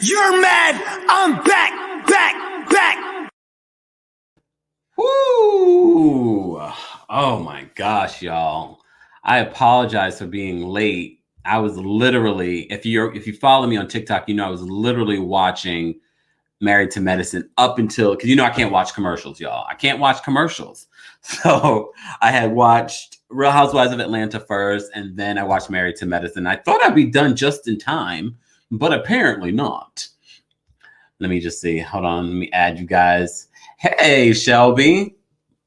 You're mad. I'm back. Woo! Oh my gosh, y'all. I apologize for being late. I was literally, if you follow me on TikTok, you know I was literally watching Married to Medicine up until, because I can't watch commercials, y'all. I can't watch commercials. So I had watched Real Housewives of Atlanta first, and then I watched Married to Medicine. I thought I'd be done just in time, but apparently not. Let me just see. Hold on. Let me add you guys. Hey, Shelby.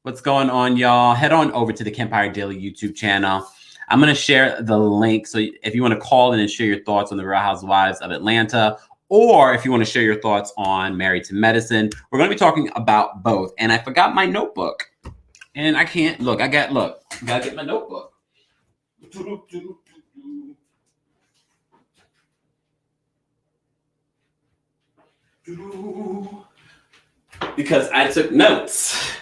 What's going on, y'all? Head on over to the TheKempire Daily YouTube channel. I'm going to share the link. So if you want to call in and share your thoughts on the Real Housewives of Atlanta, or if you want to share your thoughts on Married to Medicine, we're going to be talking about both. And I forgot my notebook. And I can't, I got to get my notebook. Because I took notes.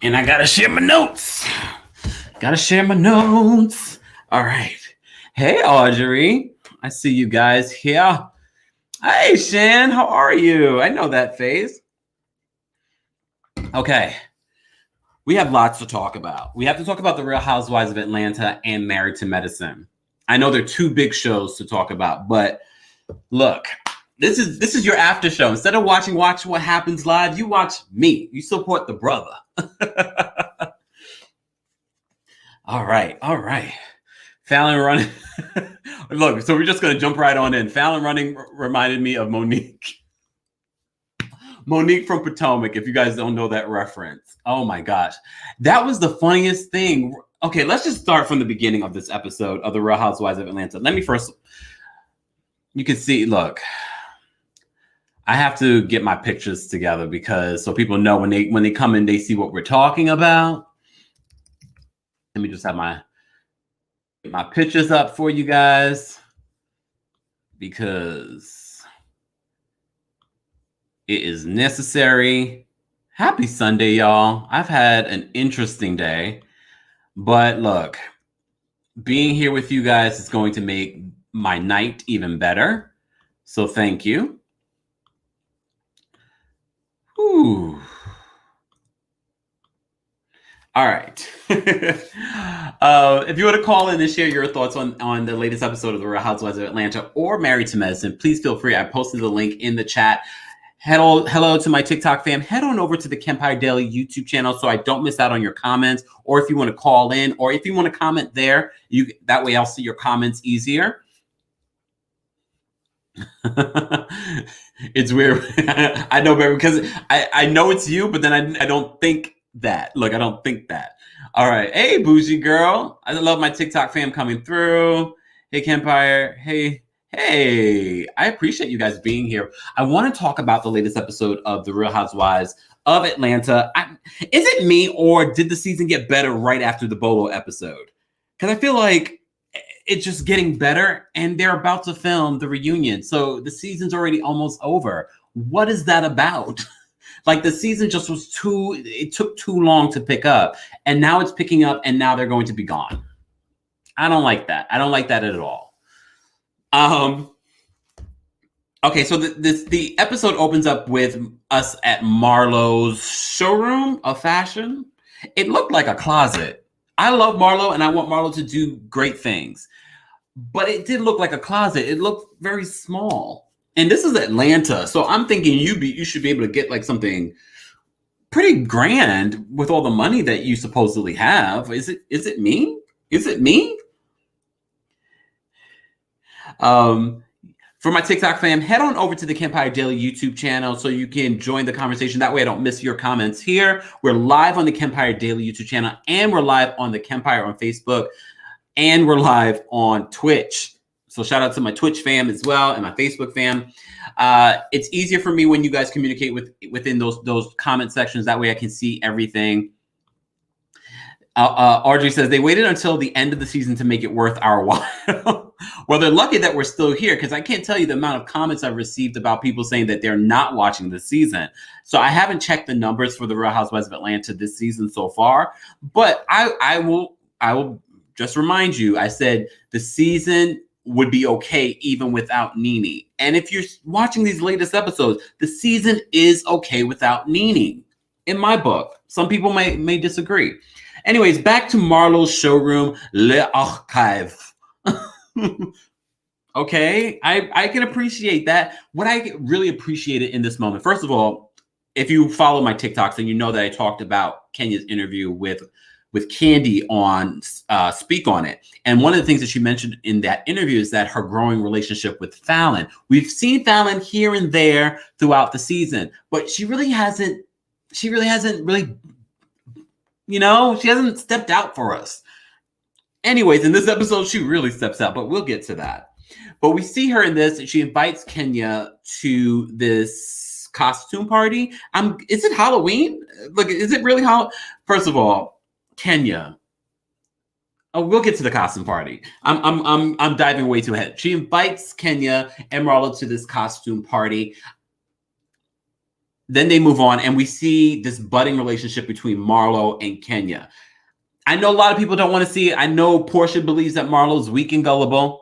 And I got to share my notes. All right. Hey, Audrey. I see you guys here. Hey, Shan. How are you? I know that face. Okay. We have lots to talk about. We have to talk about the Real Housewives of Atlanta and Married to Medicine. I know they're two big shows to talk about, but look, this is your after show. Instead of watch What Happens Live, you watch me. You support the brother. All right. Fallon running. Look, so we're just going to jump right on in. Fallon running reminded me of Monique. Monique from Potomac, if you guys don't know that reference. Oh my gosh. That was the funniest thing. Okay, let's just start from the beginning of this episode of the Real Housewives of Atlanta. Let me first, you can see, look, I have to get my pictures together because so people know when they come in, they see what we're talking about. Let me just have my pictures up for you guys because it is necessary. Happy Sunday, y'all. I've had an interesting day, but look, being here with you guys is going to make my night even better. So thank you. Ooh. All right. If you want to call in and share your thoughts on the latest episode of The Real Housewives of Atlanta or Married to Medicine, please feel free. I posted the link in the chat. Hello to my TikTok fam. Head on over to the TheKempire Daily YouTube channel so I don't miss out on your comments. Or if you want to call in, or if you want to comment there, that way I'll see your comments easier. It's weird. I know, baby, because I know it's you, but then I don't think that. Look, I don't think that. All right. Hey, bougie girl. I love my TikTok fam coming through. Hey, TheKempire. Hey, I appreciate you guys being here. I want to talk about the latest episode of The Real Housewives of Atlanta. Is it me, or did the season get better right after the Bolo episode? Because I feel like it's just getting better, and they're about to film the reunion. So the season's already almost over. What is that about? Like the season just it took too long to pick up. And now it's picking up, and now they're going to be gone. I don't like that. I don't like that at all. Okay, so the episode opens up with us at Marlo's showroom of fashion. It looked like a closet. I love Marlo, and I want Marlo to do great things. But it did look like a closet. It looked very small. And this is Atlanta, so I'm thinking you should be able to get like something pretty grand with all the money that you supposedly have. Is it me? Is it me? For my TikTok fam, head on over to the TheKempire Daily YouTube channel so you can join the conversation. That way I don't miss your comments here. We're live on the TheKempire Daily YouTube channel, and we're live on TheKempire on Facebook, and we're live on Twitch. So shout out to my Twitch fam as well and my Facebook fam. It's easier for me when you guys communicate within those comment sections. That way I can see everything. Audrey says they waited until the end of the season to make it worth our while. Well, they're lucky that we're still here, because I can't tell you the amount of comments I've received about people saying that they're not watching the season. So I haven't checked the numbers for the Real Housewives of Atlanta this season so far, but I will just remind you, I said the season would be okay even without Nene. And if you're watching these latest episodes, the season is okay without Nene. In my book, some people may disagree. Anyways, back to Marlo's showroom, Le Archive. Okay, I can appreciate that. What I really appreciated in this moment, first of all, if you follow my TikToks, then you know that I talked about Kenya's interview with Candy on Speak On It. And one of the things that she mentioned in that interview is that her growing relationship with Fallon. We've seen Fallon here and there throughout the season, but she hasn't really, you know, she hasn't stepped out for us. Anyways, in this episode, she really steps out, but we'll get to that. But we see her in this, and she invites Kenya to this costume party. Is it Halloween? Look, is it really Halloween? First of all, Kenya. Oh, we'll get to the costume party. I'm diving way too ahead. She invites Kenya and Marlo to this costume party. Then they move on, and we see this budding relationship between Marlo and Kenya. I know a lot of people don't want to see it. I know Portia believes that Marlo's weak and gullible.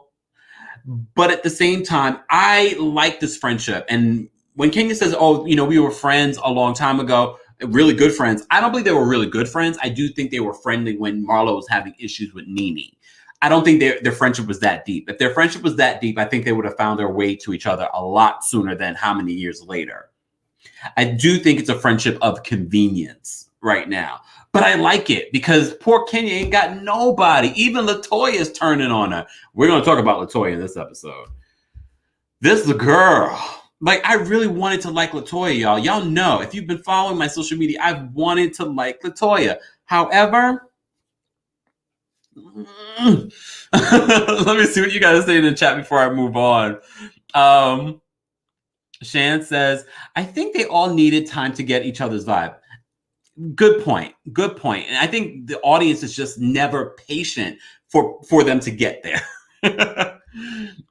But at the same time, I like this friendship. And when Kenya says, oh, you know, we were friends a long time ago, really good friends. I don't believe they were really good friends. I do think they were friendly when Marlo was having issues with Nene. I don't think their friendship was that deep. If their friendship was that deep, I think they would have found their way to each other a lot sooner than how many years later. I do think it's a friendship of convenience right now. But I like it because poor Kenya ain't got nobody. Even LaToya is turning on her. We're going to talk about LaToya in this episode. This is the girl. Like, I really wanted to like LaToya, y'all. Y'all know, if you've been following my social media, I've wanted to like LaToya. However, let me see what you guys say in the chat before I move on. Shan says, I think they all needed time to get each other's vibe. Good point. Good point. And I think the audience is just never patient for them to get there.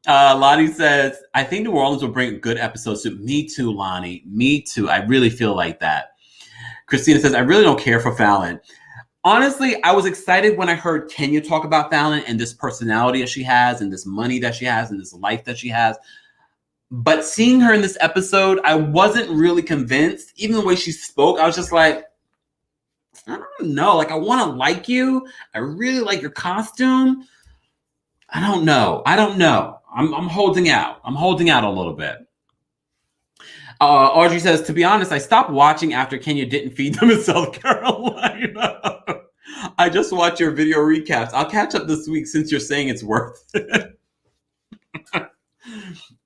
Lonnie says, I think New Orleans will bring good episodes to me too, Lonnie. Me too. I really feel like that. Christina says, I really don't care for Fallon. Honestly, I was excited when I heard Kenya talk about Fallon and this personality that she has and this money that she has and this life that she has. But seeing her in this episode, I wasn't really convinced. Even the way she spoke, I was just like, I don't know. Like, I want to like you. I really like your costume. I don't know. I'm holding out. I'm holding out a little bit. Audrey says, to be honest, I stopped watching after Kenya didn't feed them in South Carolina. I just watch your video recaps. I'll catch up this week since you're saying it's worth it.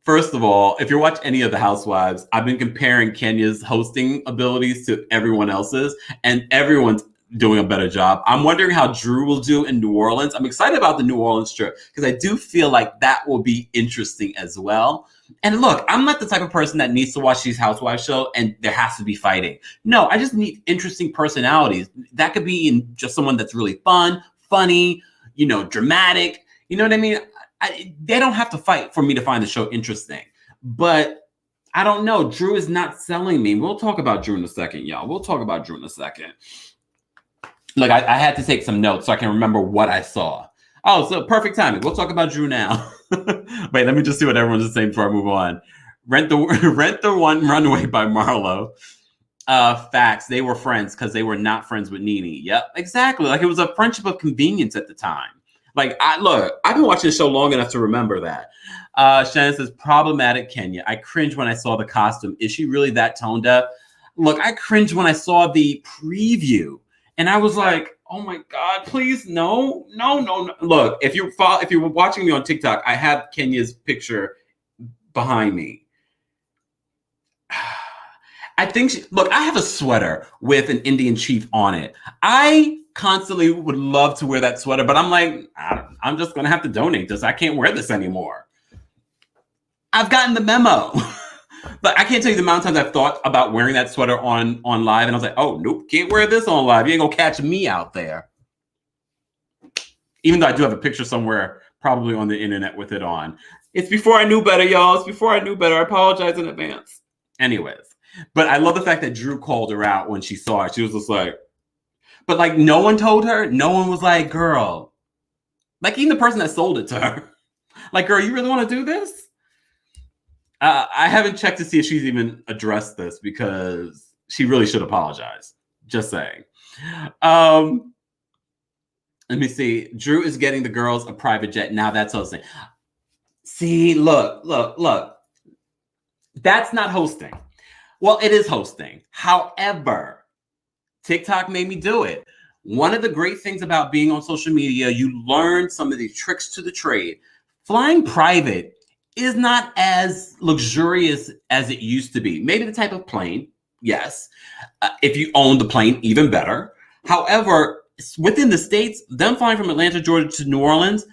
First of all, if you watch any of the Housewives, I've been comparing Kenya's hosting abilities to everyone else's, and everyone's doing a better job. I'm wondering how Drew will do in New Orleans. I'm excited about the New Orleans trip because I do feel like that will be interesting as well. And look, I'm not the type of person that needs to watch these Housewives shows and there has to be fighting. No, I just need interesting personalities. That could be in just someone that's really fun, funny, you know, dramatic. You know what I mean? They don't have to fight for me to find the show interesting. But I don't know. Drew is not selling me. We'll talk about Drew in a second, y'all. We'll talk about Drew in a second. Look, I had to take some notes so I can remember what I saw. Oh, so perfect timing. We'll talk about Drew now. Wait, let me just see what everyone's saying before I move on. Rent the One Runway by Marlo. Facts. They were friends because they were not friends with Nene. Yep, exactly. Like, it was a friendship of convenience at the time. Like, I've been watching the show long enough to remember that. Shannon says, problematic Kenya. I cringed when I saw the costume. Is she really that tone deaf? Look, I cringed when I saw the preview. And I was like, oh my God, please, no. Look, if you're watching me on TikTok, I have Kenya's picture behind me. I think, look, I have a sweater with an Indian chief on it. I constantly would love to wear that sweater, but I'm like, I'm just going to have to donate this. I can't wear this anymore. I've gotten the memo. But I can't tell you the amount of times I've thought about wearing that sweater on live, and I was like, oh, nope, can't wear this on live. You ain't gonna catch me out there. Even though I do have a picture somewhere, probably on the internet with it on. It's before I knew better, y'all. It's before I knew better. I apologize in advance. Anyways, but I love the fact that Drew called her out when she saw it. She was just like, but like no one told her. No one was like, girl. Like even the person that sold it to her. Like, girl, you really want to do this? I haven't checked to see if she's even addressed this because she really should apologize. Just saying. Let me see. Drew is getting the girls a private jet. Now that's hosting. See, look. That's not hosting. Well, it is hosting. However, TikTok made me do it. One of the great things about being on social media, you learn some of these tricks to the trade. Flying private is not as luxurious as it used to be. Maybe the type of plane, yes. If you own the plane, even better. However, within the States, them flying from Atlanta, Georgia to New Orleans,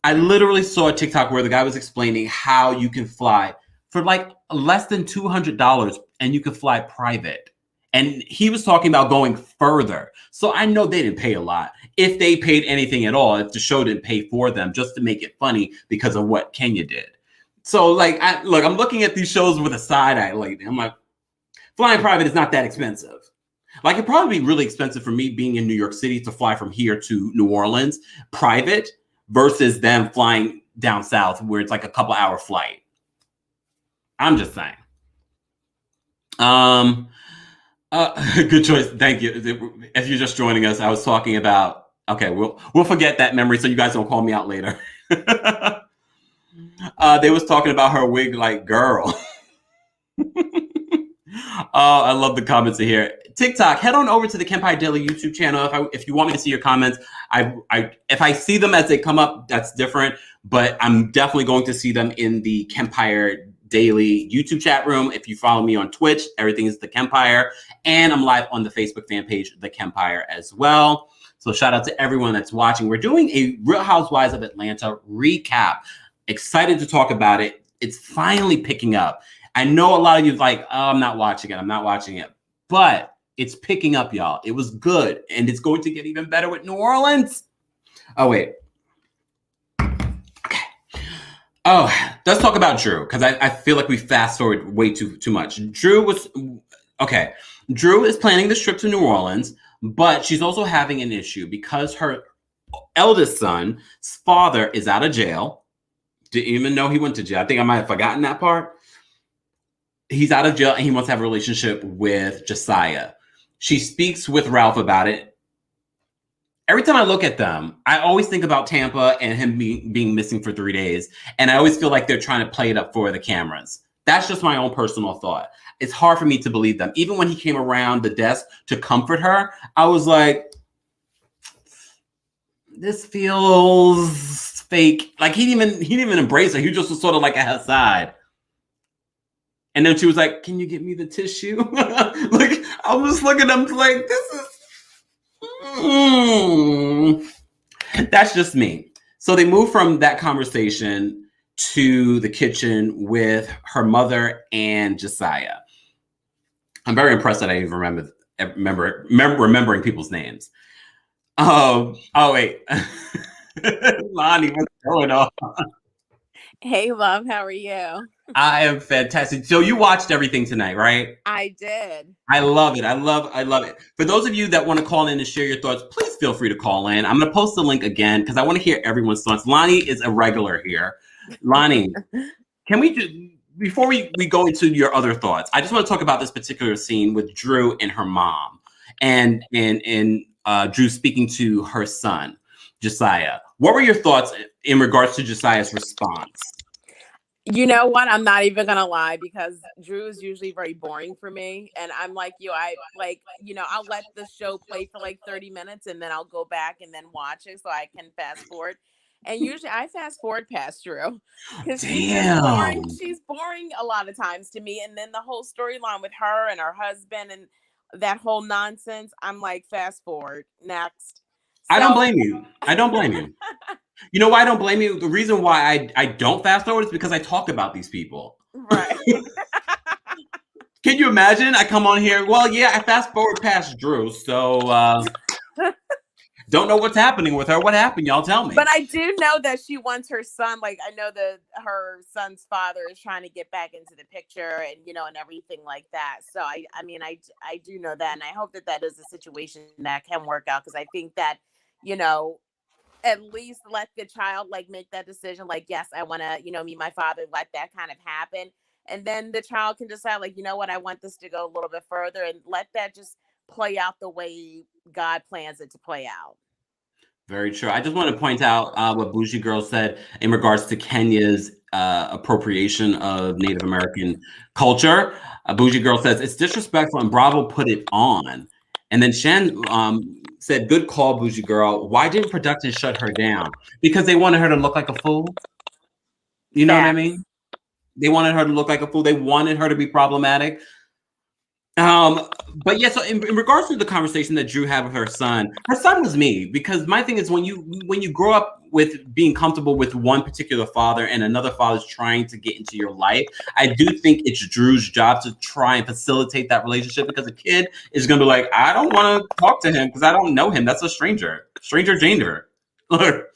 I literally saw a TikTok where the guy was explaining how you can fly for like less than $200 and you could fly private. And he was talking about going further. So I know they didn't pay a lot. If they paid anything at all, if the show didn't pay for them, just to make it funny because of what Kenya did. So like, I'm looking at these shows with a side eye lately. I'm like, flying private is not that expensive. Like, it'd probably be really expensive for me being in New York City to fly from here to New Orleans private versus them flying down south where it's like a couple hour flight. I'm just saying. Good choice. Thank you. If you're just joining us, I was talking about, okay, we'll forget that memory so you guys don't call me out later. They was talking about her wig like, girl. Oh, I love the comments here. TikTok, head on over to the TheKempire Daily YouTube channel. If you want me to see your comments, if I see them as they come up, that's different. But I'm definitely going to see them in the TheKempire Daily YouTube chat room. If you follow me on Twitch, everything is TheKempire. And I'm live on the Facebook fan page, TheKempire, as well. So shout out to everyone that's watching. We're doing a Real Housewives of Atlanta recap. Excited to talk about it. It's finally picking up. I know a lot of you like, oh, I'm not watching it. But it's picking up, y'all. It was good. And it's going to get even better with New Orleans. Oh, wait. Okay. Oh, let's talk about Drew, because I feel like we fast forward way too much. Drew is planning this trip to New Orleans, but she's also having an issue because her eldest son's father is out of jail. Didn't even know he went to jail. I think I might have forgotten that part. He's out of jail and he wants to have a relationship with Josiah. She speaks with Ralph about it. Every time I look at them, I always think about Tampa and him being missing for 3 days. And I always feel like they're trying to play it up for the cameras. That's just my own personal thought. It's hard for me to believe them. Even when he came around the desk to comfort her, I was like, this feels fake. Like he didn't even embrace her. He just was sort of like at her side. And then she was like, can you get me the tissue? Like, I was looking at them like, this is... That's just me. So they moved from that conversation to the kitchen with her mother and Josiah. I'm very impressed that I even remembering people's names. Oh, wait. Lonnie, what's going on? Hey, love, how are you? I am fantastic. So you watched everything tonight, right? I did. I love it. I love it. For those of you that want to call in and share your thoughts, please feel free to call in. I'm going to post the link again because I want to hear everyone's thoughts. Lonnie is a regular here. Lonnie, can we just, before we go into your other thoughts, I just want to talk about this particular scene with Drew and her mom and Drew speaking to her son, Josiah. What were your thoughts in regards to Josiah's response? You know what? I'm not even gonna lie because Drew is usually very boring for me, and I'm like you. I'll let the show play for like 30 minutes, and then I'll go back and then watch it so I can fast forward. And usually I fast forward past Drew because she's just boring. She's boring a lot of times to me, and then the whole storyline with her and her husband and that whole nonsense. I'm like, fast forward next. I don't blame you. You know why I don't blame you? The reason why I don't fast forward is because I talk about these people. Right. Can you imagine? I come on here. Well, yeah, I fast forward past Drew, so don't know what's happening with her. What happened? Y'all tell me. But I do know that she wants her son. Like, I know that her son's father is trying to get back into the picture and, and everything like that. So, I do know that. And I hope that is a situation that can work out because I think that, at least let the child like make that decision. Like, yes, I want to, meet my father. Let that kind of happen. And then the child can decide, like, you know what, I want this to go a little bit further, and let that just play out the way God plans it to play out. Very true. I just want to point out what Bougie Girl said in regards to Kenya's appropriation of Native American culture. Bougie Girl says, it's disrespectful and Bravo put it on. And then Shan said, good call, Bougie Girl. Why didn't production shut her down? Because they wanted her to look like a fool. You know what I mean? They wanted her to look like a fool. They wanted her to be problematic. But yeah, so in regards to the conversation that Drew had with her son was me, because my thing is when you grow up with being comfortable with one particular father and another father's trying to get into your life, I do think it's Drew's job to try and facilitate that relationship, because a kid is going to be like, I don't want to talk to him because I don't know him. That's a stranger danger. Look,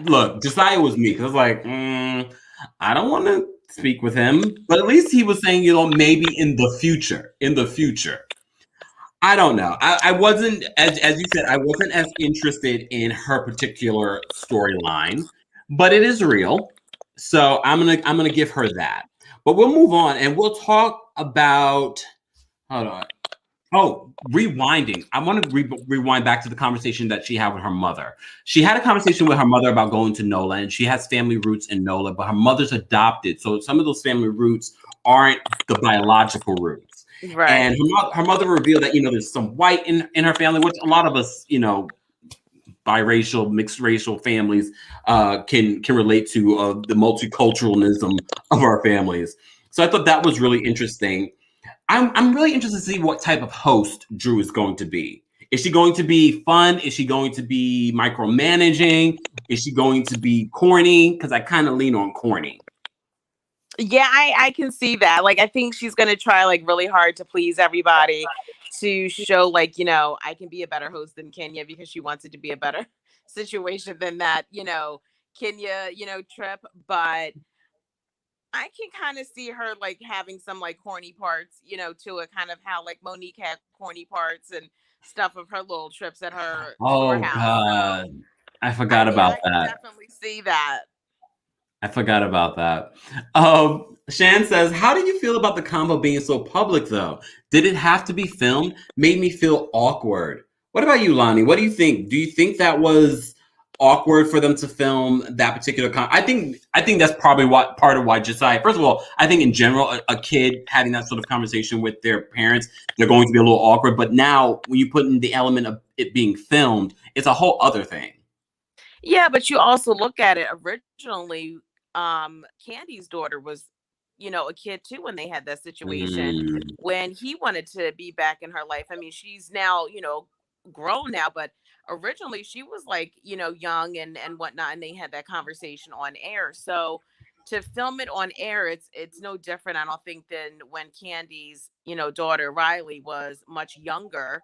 look, Josiah was me. I was like, I don't want to speak with him, but at least he was saying, maybe in the future. I don't know. I wasn't, as you said, I wasn't as interested in her particular storyline, but it is real. So I'm gonna give her that. But we'll move on and we'll talk about, hold on. Oh, rewinding. I want to rewind back to the conversation that she had with her mother. She had a conversation with her mother about going to NOLA, and she has family roots in NOLA, but her mother's adopted. So some of those family roots aren't the biological roots. Right. And her mother revealed that, there's some white in her family, which a lot of us, biracial, mixed racial families can relate to the multiculturalism of our families. So I thought that was really interesting. I'm really interested to see what type of host Drew is going to be. Is she going to be fun? Is she going to be micromanaging? Is she going to be corny? Because I kind of lean on corny. Yeah, I can see that. Like, I think she's going to try like really hard to please everybody, to show like, I can be a better host than Kenya, because she wants it to be a better situation than that, Kenya, trip. But I can kind of see her like having some like corny parts, to it, kind of how like Monique had corny parts and stuff of her little trips at her storehouse. God. So, I forgot about that. I definitely see that. I forgot about that. Shan says, how do you feel about the combo being so public though? Did it have to be filmed? Made me feel awkward. What about you, Lonnie? What do you think? Do you think that was awkward for them to film that particular I think that's probably part of why Josiah, first of all, I think in general, a kid having that sort of conversation with their parents, they're going to be a little awkward. But now when you put in the element of it being filmed, it's a whole other thing. Yeah, but you also look at it originally, Candy's daughter was, a kid too when they had that situation, when he wanted to be back in her life. I mean, she's now, grown now, but originally she was like, young and whatnot, and they had that conversation on air. So to film it on air, it's no different, I don't think, than when Candy's, daughter Riley was much younger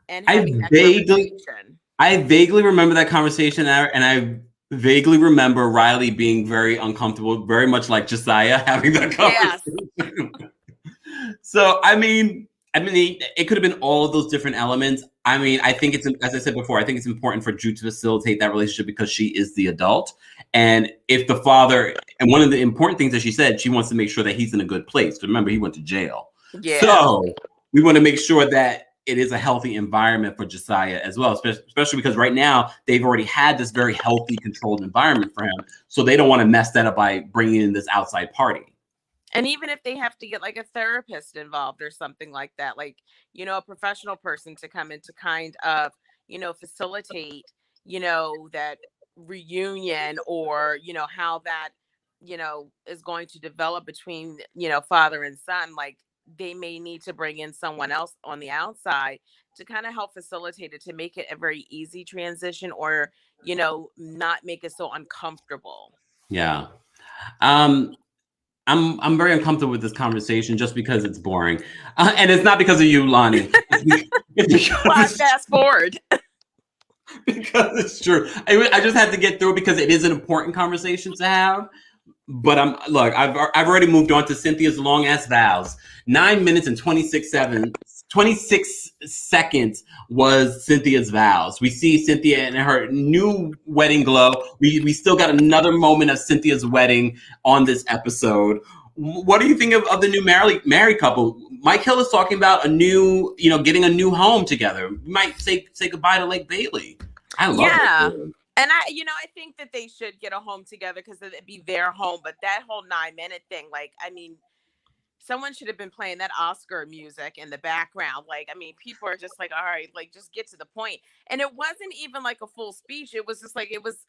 and having that conversation. I vaguely remember that conversation, and I vaguely remember Riley being very uncomfortable, very much like Josiah having that conversation. Yes. So, I mean, it could have been all of those different elements. I mean, I think it's, as I said before, I think it's important for Drew to facilitate that relationship because she is the adult. And if the father, and one of the important things that she said, she wants to make sure that he's in a good place. Remember, he went to jail. Yeah. So we want to make sure that it is a healthy environment for Josiah as well, especially because right now they've already had this very healthy, controlled environment for him. So they don't want to mess that up by bringing in this outside party. And even if they have to get like a therapist involved or something like that, like, a professional person to come in to kind of, facilitate, that reunion, or, how that, is going to develop between, father and son, like, they may need to bring in someone else on the outside to kind of help facilitate it, to make it a very easy transition, or, not make it so uncomfortable. Yeah. I'm very uncomfortable with this conversation just because it's boring. And it's not because of you, Lonnie. It's because fast forward. Because it's true. I just had to get through it because it is an important conversation to have. But I've already moved on to Cynthia's long ass vows. 9 minutes and 26 seconds 26 seconds was Cynthia's vows. We see Cynthia in her new wedding glow. We still got another moment of Cynthia's wedding on this episode. What do you think of the new married couple? Mike Hill is talking about getting a new home together. We might say goodbye to Lake Bailey. I love it. And I think that they should get a home together because it'd be their home. But that whole 9-minute thing, someone should have been playing that Oscar music in the background. People are just like, all right, just get to the point. And it wasn't even like a full speech. It was just it was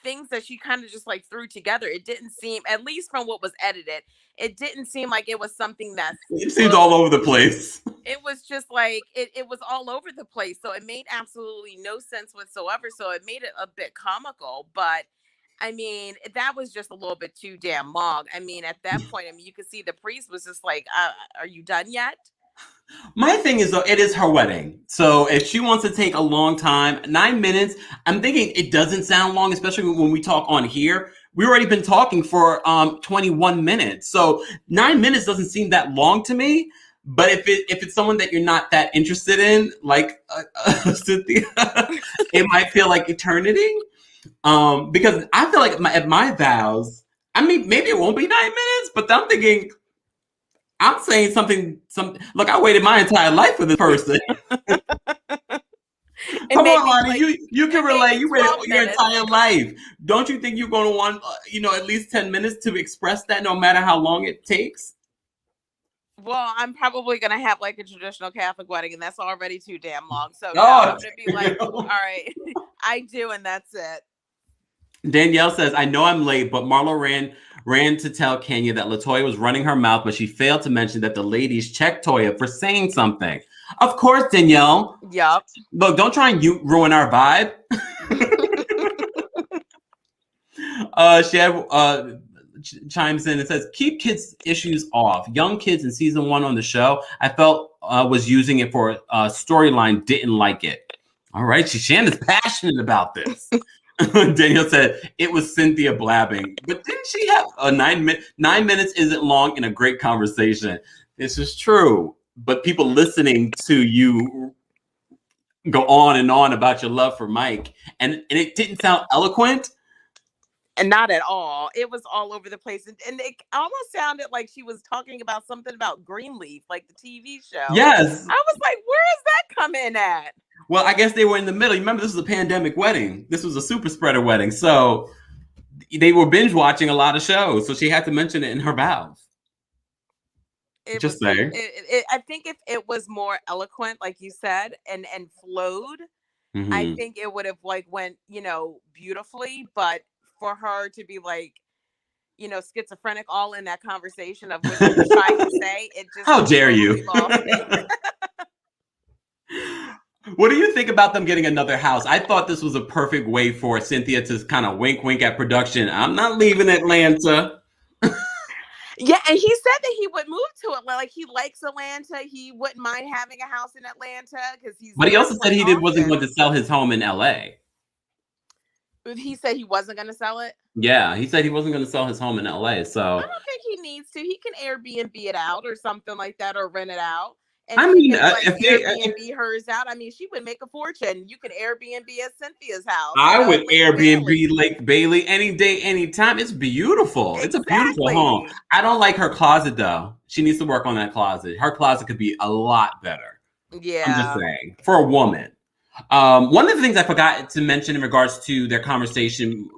things that she kind of just threw together. It didn't seem, at least from what was edited, it didn't seem like it was something that it seemed all over the place. It was just it was all over the place. So it made absolutely no sense whatsoever. So it made it a bit comical, but that was just a little bit too damn long. At that point, you could see the priest was just like, are you done yet? My thing is, though, it is her wedding. So if she wants to take a long time, 9 minutes, I'm thinking it doesn't sound long, especially when we talk on here. We've already been talking for 21 minutes. So 9 minutes doesn't seem that long to me. But if it's someone that you're not that interested in, like Cynthia, it might feel like eternity. Because I feel like at my vows, maybe it won't be 9 minutes, but I'm thinking, I'm saying something. Look, I waited my entire life for this person. Come on, honey, you can relate. You waited your entire life. Don't you think you're going to want, at least 10 minutes to express that, no matter how long it takes? Well, I'm probably going to have a traditional Catholic wedding, and that's already too damn long. So I'm going to be like, all right, I do, and that's it. Danielle says, I know I'm late, but Marlo ran to tell Kenya that LaToya was running her mouth, but she failed to mention that the ladies checked Toya for saying something. Of course, Danielle. Yep. Look, don't try and ruin our vibe. Shad chimes in and says, keep kids' issues off. Young kids in season 1 on the show, I felt was using it for a storyline, didn't like it. All right, Shanna's passionate about this. Daniel said it was Cynthia blabbing, but didn't she have a 9 minutes isn't long in a great conversation? This is true, but people listening to you go on and on about your love for Mike, and it didn't sound eloquent. And not at all. It was all over the place. And it almost sounded like she was talking about something about Greenleaf, like the TV show. Yes. I was like, where is that coming at? Well, I guess they were in the middle. You remember, this was a pandemic wedding. This was a super spreader wedding. So they were binge watching a lot of shows. So she had to mention it in her vows. Just saying. I think if it was more eloquent, like you said, and flowed, I think it would have went, beautifully. But for her to be schizophrenic all in that conversation of what she was trying to say, it just... How dare you? What do you think about them getting another house? I thought this was a perfect way for Cynthia to kind of wink at production. I'm not leaving Atlanta. Yeah, and he said that he would move to it. He likes Atlanta. He wouldn't mind having a house in Atlanta because he's... But he also said he wasn't going to sell his home in LA. He said he wasn't going to sell it? Yeah, he said he wasn't going to sell his home in LA. So I don't think he needs to. He can Airbnb it out or something like that, or rent it out. And if Airbnb hers out, she would make a fortune. You could Airbnb at Cynthia's house. I would Airbnb Lake Bailey any day, anytime. It's beautiful. Exactly. It's a beautiful home. I don't like her closet though. She needs to work on that closet. Her closet could be a lot better. Yeah, I'm just saying, for a woman. One of the things I forgot to mention in regards to their conversation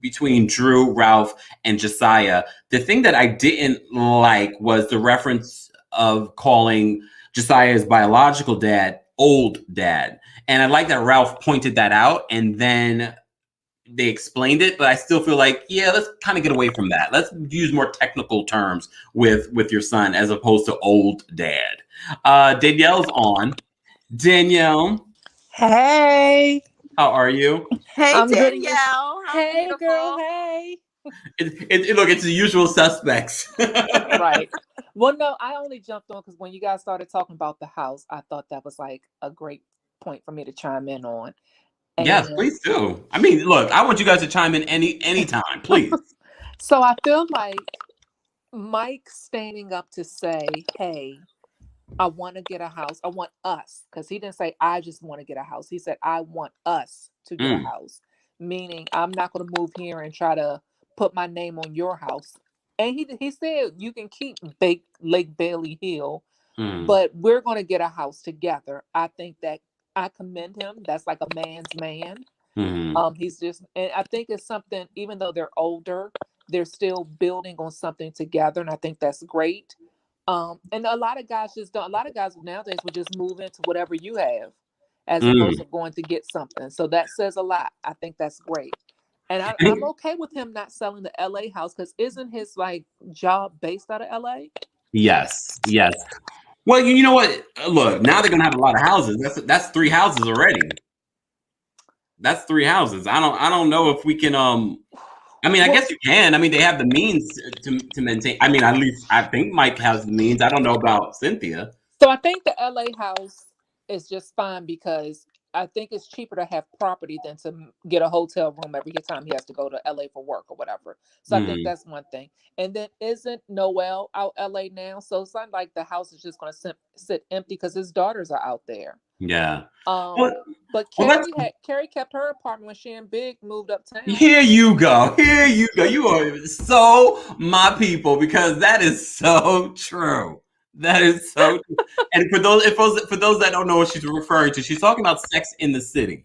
between Drew, Ralph, and Josiah, the thing that I didn't like was the reference of calling Josiah's biological dad old dad. And I like that Ralph pointed that out and then they explained it, but I still feel like, yeah, let's kind of get away from that. Let's use more technical terms with your son as opposed to old dad. Danielle's on. Danielle. Hey. How are you? Hey, Danielle. Hey, beautiful. girl. Hey. Look, it's the usual suspects. Right. Well, no, I only jumped on because when you guys started talking about the house, I thought that was a great point for me to chime in on. And yes, please do. Look, I want you guys to chime in anytime, please. So I feel like Mike standing up to say, hey, I want to get a house. I want us, because he didn't say I just want to get a house. He said I want us to get a house, meaning I'm not going to move here and try to put my name on your house. And he said you can keep Lake Bailey Hill, but we're going to get a house together. I think that I commend him. That's like a man's man. He's just, and I think it's something, even though they're older, they're still building on something together. And I think that's great. And a lot of guys just don't, a lot of guys nowadays would just move into whatever you have as opposed to going to get something. So that says a lot. I think that's great. And I'm okay with him not selling the LA house, because isn't his like job based out of LA? Yes. Well, you know what? Look, now they're gonna have a lot of houses. That's 3 houses already. That's 3 houses. I don't know if we can. I mean, I guess you can. I mean, they have the means to maintain. I mean, at least I think Mike has the means. I don't know about Cynthia. So I think the LA house is just fine, because I think it's cheaper to have property than to get a hotel room every time he has to go to LA for work or whatever. So I think that's one thing. And then isn't Noel out LA now? So it's not like the house is just going to sit empty, because his daughters are out there. Yeah. But Carrie kept her apartment when she and Big moved uptown. Here you go. You are so my people, because that is so true. That is so true. And for those that don't know what she's referring to, she's talking about Sex in the City.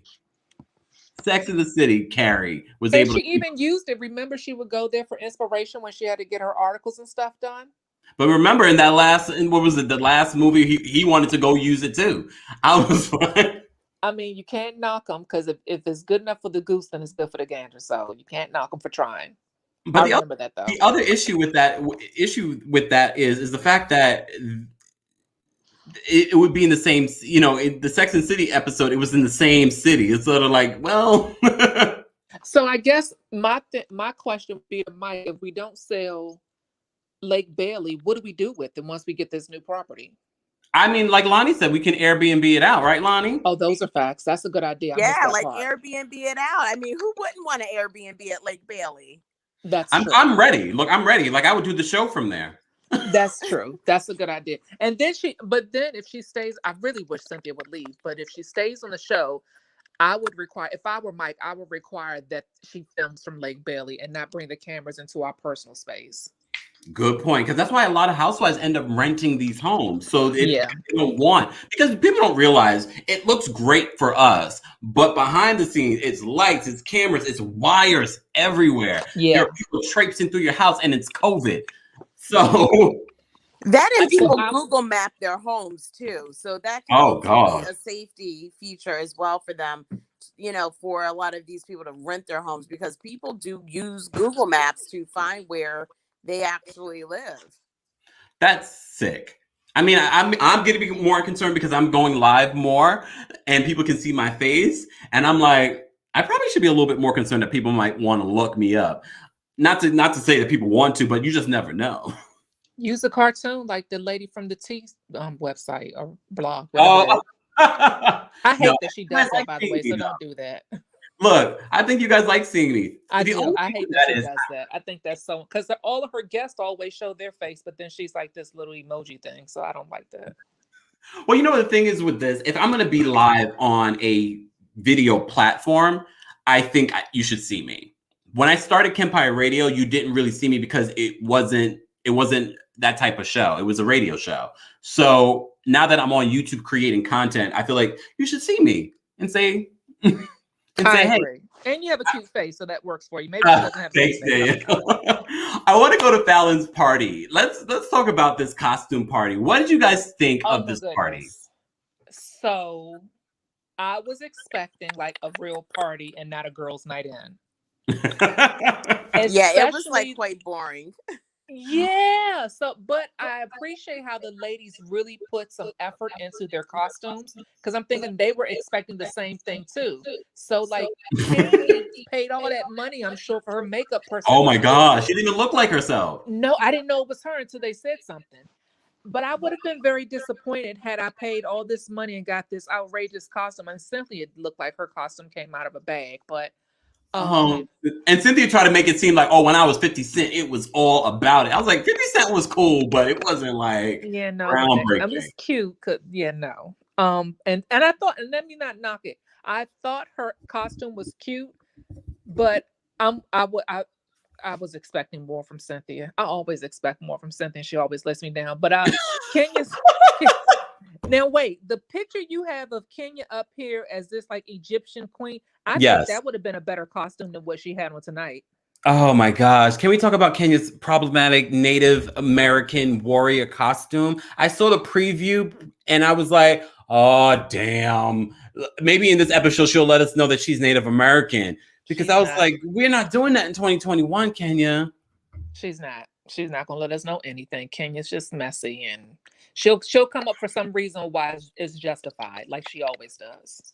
Sex in the City, Carrie was able to. She even used it. Remember, she would go there for inspiration when she had to get her articles and stuff done. But remember, in that the last movie, he wanted to go use it too. I was like, I mean, you can't knock them, because if it's good enough for the goose, then it's good for the gander. So you can't knock them for trying. But I remember that though. The other issue with that is the fact that it would be in the same, in the Sex and City episode, it was in the same city. It's sort of like, well. So I guess my question would be to Mike: if we don't sell Lake Bailey, what do we do with it once we get this new property? I mean, like Lonnie said, we can Airbnb it out, right, Lonnie? Oh, those are facts. That's a good idea. Yeah, like Airbnb it out. I mean, who wouldn't want to Airbnb at Lake Bailey? That's true. I'm ready. Look, I'm ready. Like, I would do the show from there. That's true. That's a good idea. And then if she stays, I really wish Cynthia would leave, but if she stays on the show, I would require, if I were Mike, I would require that she films from Lake Bailey and not bring the cameras into our personal space. Good point, because that's why a lot of housewives end up renting these homes. So they don't want, because people don't realize it looks great for us, but behind the scenes, it's lights, it's cameras, it's wires everywhere. Yeah, there are people traipsing through your house, and it's COVID. So that, and people Google map their homes too, so that can also be a safety feature as well for them. For a lot of these people to rent their homes, because people do use Google Maps to find where they actually live. That's sick. I mean, I'm going to be more concerned because I'm going live more and people can see my face. And I'm like, I probably should be a little bit more concerned that people might want to look me up. Not to say that people want to, but you just never know. Use a cartoon like the lady from the T website or blog. I hate that she does that, by the way, so don't do that. Look, I think you guys like seeing me. I do. I hate that she does that. I think that's so, because all of her guests always show their face, but then she's like this little emoji thing. So I don't like that. Well, you know what the thing is with this? If I'm going to be live on a video platform, I think you should see me. When I started TheKempire Radio, you didn't really see me because it wasn't that type of show. It was a radio show. So now that I'm on YouTube creating content, I feel like you should see me and say. I agree. Hey. And you have a cute face, so that works for you. Maybe she doesn't have a face. I want to go to Fallon's party. Let's talk about this costume party. What did you guys think of this party? So I was expecting like a real party and not a girls' night in. Yeah, it was like quite boring. Yeah. So, but I appreciate how the ladies really put some effort into their costumes, because I'm thinking they were expecting the same thing too. So, like, Katie paid all that money, I'm sure, for her makeup person. Oh my gosh, she didn't even look like herself. No, I didn't know it was her until they said something. But I would have been very disappointed had I paid all this money and got this outrageous costume. And simply, it looked like her costume came out of a bag. But And Cynthia tried to make it seem like, oh, when I was 50 Cent, it was all about it. I was like, 50 Cent was cool, but it wasn't like groundbreaking. It was cute. No. And I thought, and let me not knock it. I thought her costume was cute, but I was expecting more from Cynthia. I always expect more from Cynthia. She always lets me down. But Kenya's. Now wait, the picture you have of Kenya up here as this like Egyptian queen, I think that would have been a better costume than what she had on tonight. Oh my gosh. Can we talk about Kenya's problematic Native American warrior costume? I saw the preview and I was like, oh damn. Maybe in this episode she'll let us know that she's Native American. Because I was like, we're not doing that in 2021, Kenya. She's not gonna let us know anything. Kenya's just messy, and she'll come up for some reason why it's justified, like she always does.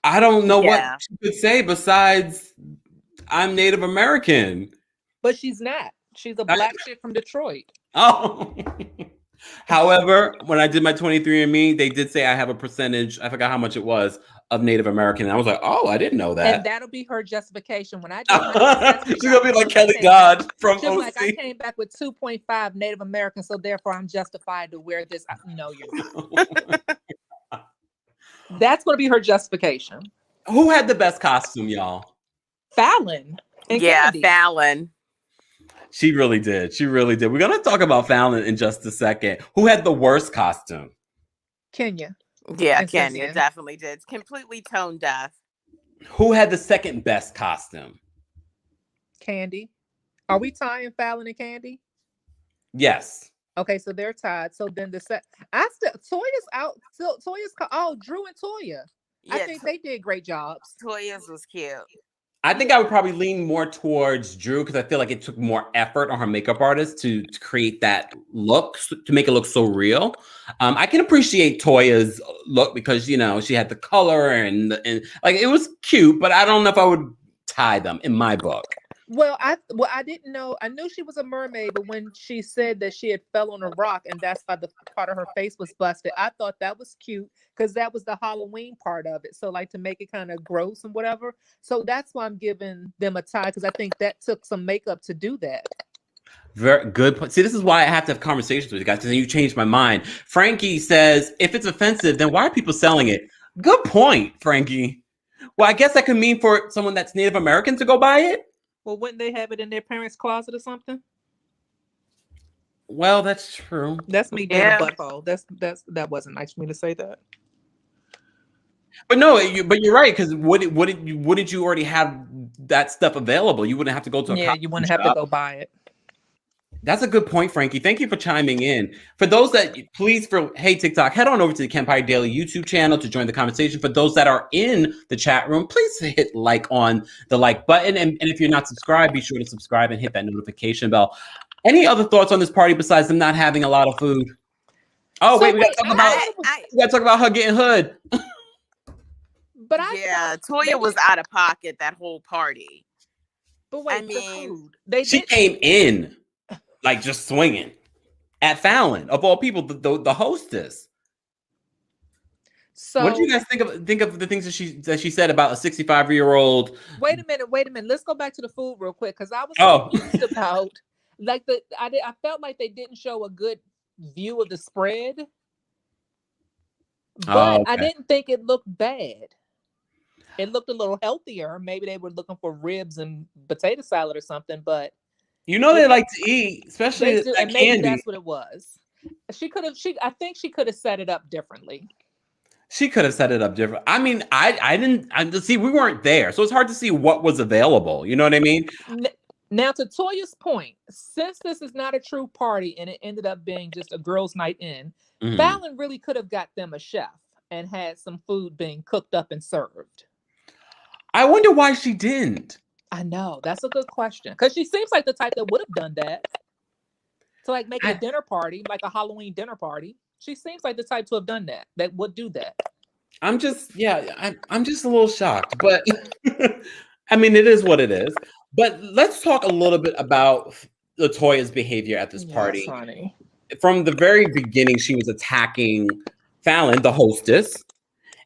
I don't know what she could say besides I'm Native American. But she's not. She's a black chick from Detroit. Oh. However, when I did my 23andMe, they did say I have a percentage, I forgot how much it was, of Native American. And I was like, oh, I didn't know that. And that'll be her justification. When I did my she's going to be like Kelly Dodd from OC. Like, I came back with 2.5 Native American, so therefore I'm justified to wear this. No, you're not. That's going to be her justification. Who had the best costume, y'all? Fallon. Candy. Fallon. She really did. She really did. We're going to talk about Fallon in just a second. Who had the worst costume? Kenya. Yeah, Kenya definitely did. It's completely tone deaf. Who had the second best costume? Candy. Are we tying Fallon and Candy? Yes. Okay, so they're tied. So then Toya's out. Drew and Toya. Yeah, I think they did great jobs. Toya's was cute. I think I would probably lean more towards Drew because I feel like it took more effort on her makeup artist to create that look, to make it look so real. I can appreciate Toya's look because, you know, she had the color and like it was cute, but I don't know if I would tie them in my book. Well, I didn't know. I knew she was a mermaid, but when she said that she had fell on a rock and that's why the part of her face was busted, I thought that was cute because that was the Halloween part of it. So like to make it kind of gross and whatever. So that's why I'm giving them a tie because I think that took some makeup to do that. Very good point. See, this is why I have to have conversations with you guys because then you changed my mind. Frankie says, if it's offensive, then why are people selling it? Good point, Frankie. Well, I guess that could mean for someone that's Native American to go buy it. Well, wouldn't they have it in their parents' closet or something? Well, that's true. That's me being a butthole. That wasn't nice for me to say that. But no, you're right because wouldn't you already have that stuff available? You wouldn't have to go to you wouldn't have to go buy it. That's a good point, Frankie. Thank you for chiming in. For those that hey TikTok, head on over to the Kempire Daily YouTube channel to join the conversation. For those that are in the chat room, please hit like on the like button. And if you're not subscribed, be sure to subscribe and hit that notification bell. Any other thoughts on this party besides them not having a lot of food? Oh, we gotta talk about her getting hood. But Toya was out of pocket that whole party. But wait, she came in. Like just swinging at Fallon, of all people, the hostess. So, what did you guys think of the things that she said about a 65-year-old? Wait a minute. Let's go back to the food real quick because I was confused about like I felt like they didn't show a good view of the spread, but I didn't think it looked bad. It looked a little healthier. Maybe they were looking for ribs and potato salad or something, but. You know they like to eat, especially and maybe that's what it was. I think she could have set it up differently. She could have set it up different. I mean, I didn't see. We weren't there, so it's hard to see what was available. You know what I mean? Now, to Toya's point, since this is not a true party and it ended up being just a girls' night in, Fallon really could have got them a chef and had some food being cooked up and served. I wonder why she didn't. I know. That's a good question. Because she seems like the type that would have done that. To like make a dinner party, like a Halloween dinner party. She seems like the type to have done that would do that. I'm just a little shocked. But I mean, it is what it is. But let's talk a little bit about LaToya's behavior at this party. Funny. From the very beginning, she was attacking Fallon, the hostess.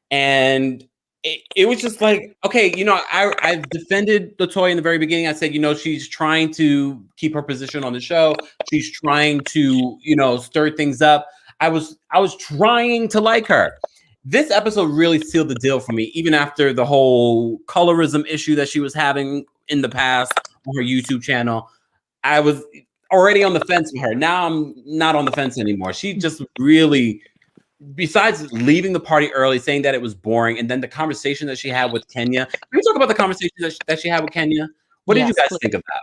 And it was just like, okay, I defended LaToya in the very beginning. I said, she's trying to keep her position on the show. She's trying to, stir things up. I was trying to like her. This episode really sealed the deal for me, even after the whole colorism issue that she was having in the past on her YouTube channel. I was already on the fence with her. Now I'm not on the fence anymore. She just really, besides leaving the party early, saying that it was boring, and then the conversation that she had with Kenya. Can we talk about the conversation that she had with Kenya? What did you guys think of that?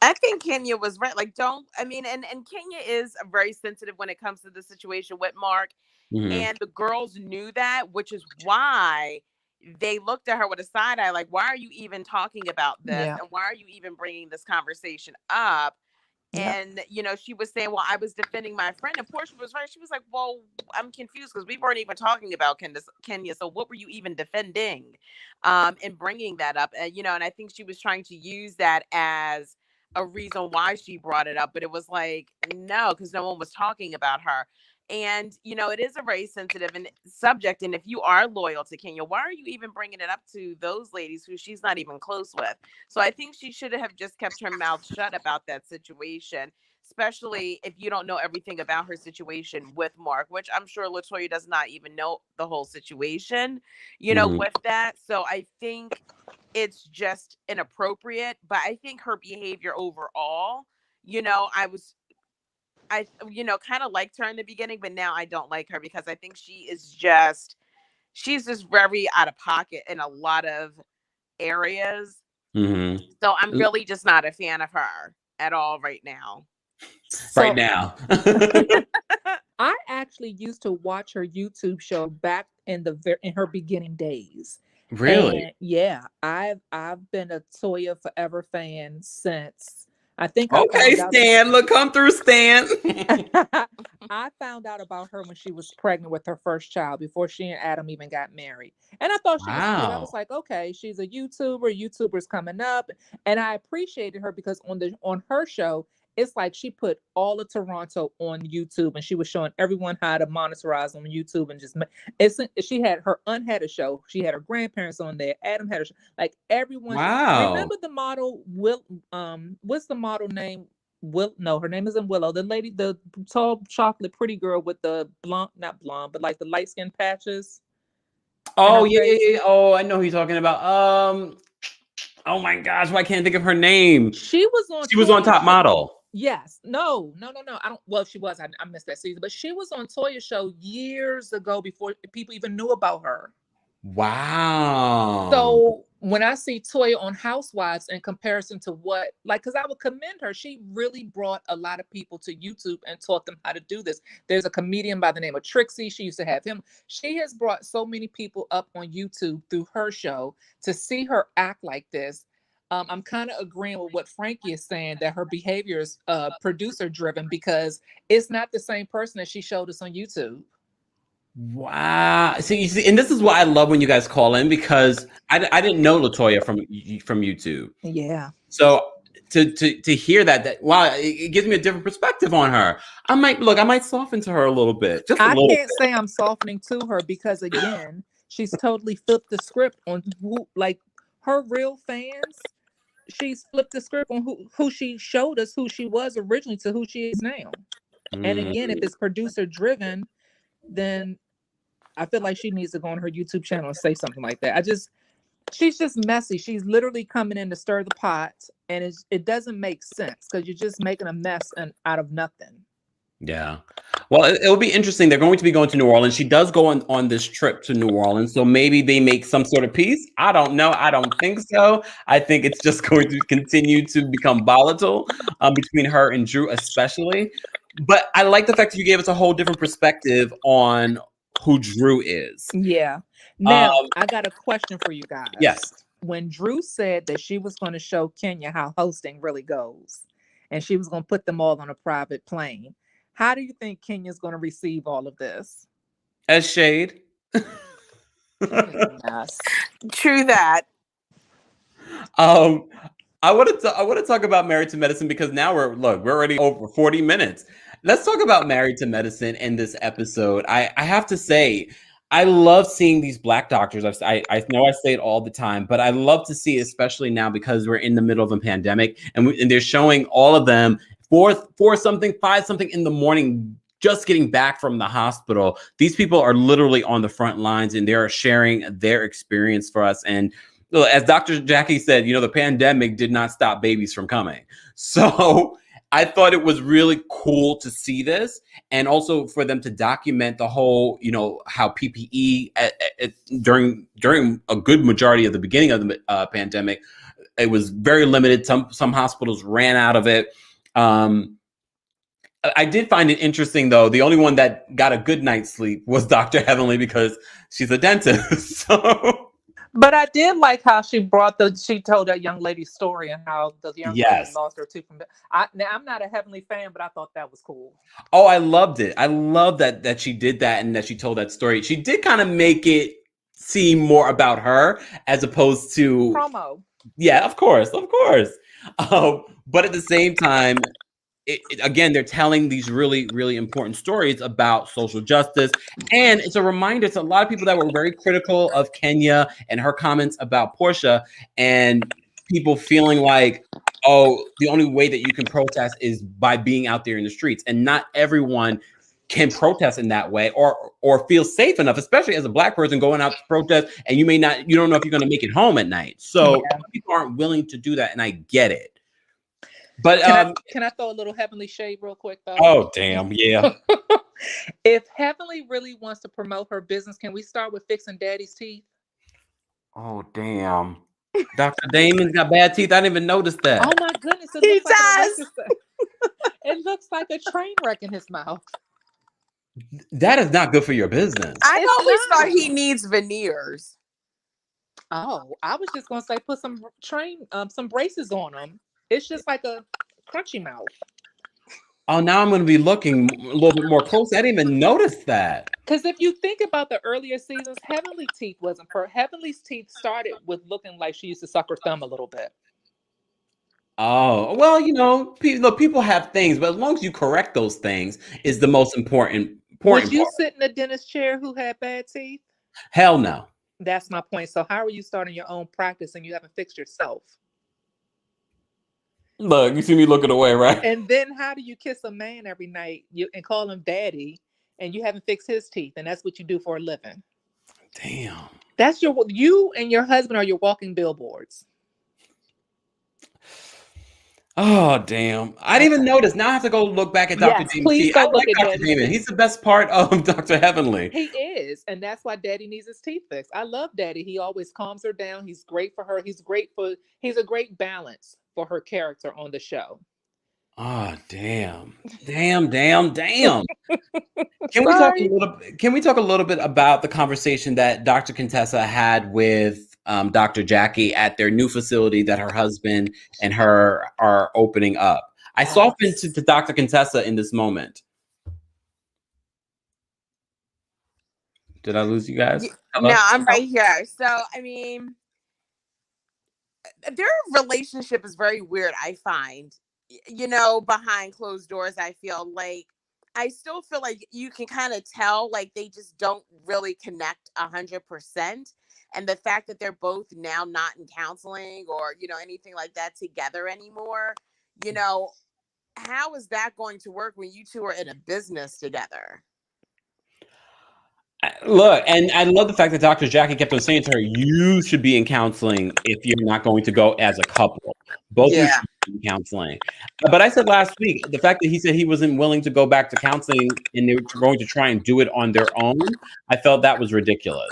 I think Kenya was right. Like, and Kenya is very sensitive when it comes to the situation with Mark. Mm-hmm. And the girls knew that, which is why they looked at her with a side eye, like, why are you even talking about this? Yeah. And why are you even bringing this conversation up? Yep. And, she was saying, well, I was defending my friend. And Portia was right. She was like, well, I'm confused because we weren't even talking about Kenya. So what were you even defending and bringing that up? And, and I think she was trying to use that as a reason why she brought it up. But it was like, no, because no one was talking about her. And, it is a very sensitive subject. And if you are loyal to Kenya, why are you even bringing it up to those ladies who she's not even close with? So I think she should have just kept her mouth shut about that situation, especially if you don't know everything about her situation with Mark, which I'm sure LaToya does not even know the whole situation, with that. So I think it's just inappropriate. But I think her behavior overall, I kind of liked her in the beginning, but now I don't like her because I think she's just very out of pocket in a lot of areas. Mm-hmm. So I'm really just not a fan of her at all right now. I actually used to watch her YouTube show back in her beginning days. Really? And yeah, I've been a Toya Forever fan since. I think. Okay, Stan, look, come through, Stan. I found out about her when she was pregnant with her first child, before she and Adam even got married. And I thought she was cute. I was like, okay, she's a YouTuber. YouTuber's coming up, and I appreciated her because on her show, it's like she put all of Toronto on YouTube, and she was showing everyone how to monetize on YouTube, and she had her aunt had a show. She had her grandparents on there. Adam had a show. Like everyone. Wow. Remember the model what's the model name? No, her name isn't Willow. The lady, the tall chocolate pretty girl with the not blonde, but like the light skin patches. Oh yeah. Oh, I know who you're talking about. Oh my gosh, why can't I think of her name? She was on Top Model. Yes. No. I don't. Well, she was. I missed that season, but she was on Toya's show years ago before people even knew about her. Wow. So when I see Toya on Housewives in comparison to because I would commend her. She really brought a lot of people to YouTube and taught them how to do this. There's a comedian by the name of Trixie. She used to have him. She has brought so many people up on YouTube through her show. To see her act like this, I'm kind of agreeing with what Frankie is saying, that her behavior is producer driven, because it's not the same person that she showed us on YouTube. Wow. See, and this is why I love when you guys call in, because I didn't know LaToya from YouTube. Yeah. So to hear that wow, it gives me a different perspective on her. I might soften to her a little bit. I can't say I'm softening to her, because again, she's totally flipped the script on her real fans. She's flipped the script on who she showed us, who she was originally, to who she is now. And again, if it's producer driven, then I feel like she needs to go on her YouTube channel and say something like that. She's just messy. She's literally coming in to stir the pot, and it doesn't make sense, because you're just making a mess out of nothing. Yeah. Well, it'll be interesting. They're going to be going to New Orleans. She does go on this trip to New Orleans. So maybe they make some sort of peace. I don't know. I don't think so. I think it's just going to continue to become volatile between her and Drew, especially. But I like the fact that you gave us a whole different perspective on who Drew is. Yeah. Now, I got a question for you guys. Yes. When Drew said that she was going to show Kenya how hosting really goes, and she was going to put them all on a private plane, how do you think Kenya's going to receive all of this? As shade. Yes. True that. I want to talk about Married to Medicine, because now we're already over 40 minutes. Let's talk about Married to Medicine in this episode. I have to say, I love seeing these Black doctors. I know I say it all the time, but I love to see, especially now because we're in the middle of a pandemic, and they're showing all of them 4 something, 5 something in the morning, just getting back from the hospital. These people are literally on the front lines, and they're sharing their experience for us. And as Dr. Jackie said, the pandemic did not stop babies from coming. So I thought it was really cool to see this, and also for them to document the whole, how PPE during a good majority of the beginning of the pandemic, it was very limited. Some hospitals ran out of it. I did find it interesting, though. The only one that got a good night's sleep was Dr. Heavenly, because she's a dentist. So. But I did like how she told that young lady's story and how the young lady Yes. lost her tooth from. Now I'm not a Heavenly fan, but I thought that was cool. Oh, I loved it. I love that she did that and that she told that story. She did kind of make it seem more about her as opposed to promo. Yeah, of course. But at the same time, again, they're telling these really, really important stories about social justice. And it's a reminder to a lot of people that were very critical of Kenya and her comments about Portia, and people feeling like, oh, the only way that you can protest is by being out there in the streets. And not everyone can protest in that way or feel safe enough, especially as a Black person going out to protest, and you don't know if you're going to make it home at night. So people aren't willing to do that, and I get it. But can I throw a little Heavenly shade real quick, though? Oh, damn, yeah. If Heavenly really wants to promote her business, can we start with fixing Daddy's teeth? Oh, damn. Dr. Damon's got bad teeth. I didn't even notice that. Oh, my goodness. He does. It looks like a train wreck in his mouth. That is not good for your business. I always thought he needs veneers. Oh, I was just going to say put some braces on him. It's just like a crunchy mouth. Oh, now I'm going to be looking a little bit more close. I didn't even notice that. Because if you think about the earlier seasons, Heavenly's teeth Heavenly's teeth started with looking like she used to suck her thumb a little bit. Oh, well, people have things, but as long as you correct those things is the most important Would you part. sit in a dentist chair who had bad teeth? Hell no. That's my point. So how are you starting your own practice and you haven't fixed yourself? Look, you see me looking away, right? And then how do you kiss a man every night and call him daddy and you haven't fixed his teeth, and that's what you do for a living? Damn. That's you and your husband are your walking billboards. Oh, damn. I didn't even notice. Now I have to go look back at Dr. Damon's please teeth. go I look like at Dr. Damon. He's the best part of Dr. Heavenly. He is. And that's why Daddy needs his teeth fixed. I love Daddy. He always calms her down. He's great for her. He's a great balance for her character on the show. Oh, damn. Can we talk a little bit about the conversation that Dr. Contessa had with Dr. Jackie at their new facility that her husband and her are opening up? I softened to Dr. Contessa in this moment. Did I lose you guys? Hello? No, I'm right here. So, I mean, their relationship is very weird, I find. Behind closed doors, I still feel like you can kind of tell, like, they just don't really connect 100%. And the fact that they're both now not in counseling or, anything like that together anymore, how is that going to work when you two are in a business together? Look, and I love the fact that Dr. Jackie kept on saying to her, you should be in counseling if you're not going to go as a couple. Both of you should be in counseling. But I said last week, the fact that he said he wasn't willing to go back to counseling and they were going to try and do it on their own, I felt that was ridiculous.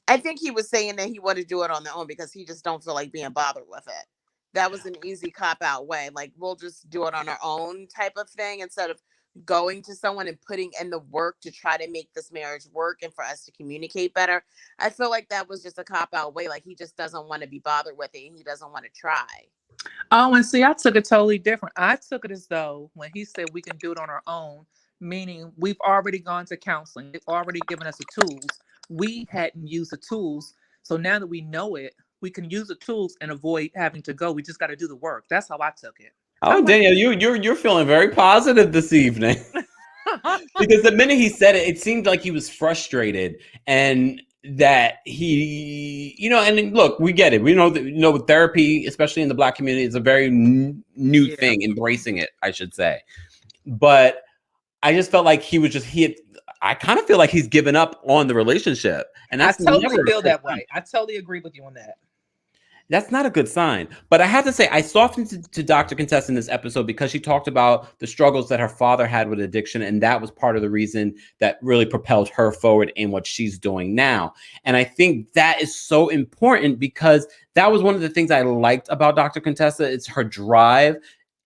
I think he was saying that he wanted to do it on their own because he just don't feel like being bothered with it. That was an easy cop-out way. Like, we'll just do it on our own type of thing instead of going to someone and putting in the work to try to make this marriage work and for us to communicate better. I feel like that was just a cop-out way. Like, he just doesn't want to be bothered with it and he doesn't want to try. Oh, and see, I took it totally different. I took it as though when he said we can do it on our own, meaning we've already gone to counseling. They've already given us the tools. We hadn't used the tools. So now that we know it, we can use the tools and avoid having to go. We just got to do the work. That's how I took it. Oh, Danielle, you're feeling very positive this evening. Because the minute he said it, it seemed like he was frustrated and that he, and then, look, we get it. We know that, therapy, especially in the Black community, is a very new thing, embracing it, I should say. But I just felt like I kind of feel like he's given up on the relationship. And that's I totally feel that way. I totally agree with you on that. That's not a good sign. But I have to say, I softened to Dr. Contessa in this episode because she talked about the struggles that her father had with addiction. And that was part of the reason that really propelled her forward in what she's doing now. And I think that is so important because that was one of the things I liked about Dr. Contessa. It's her drive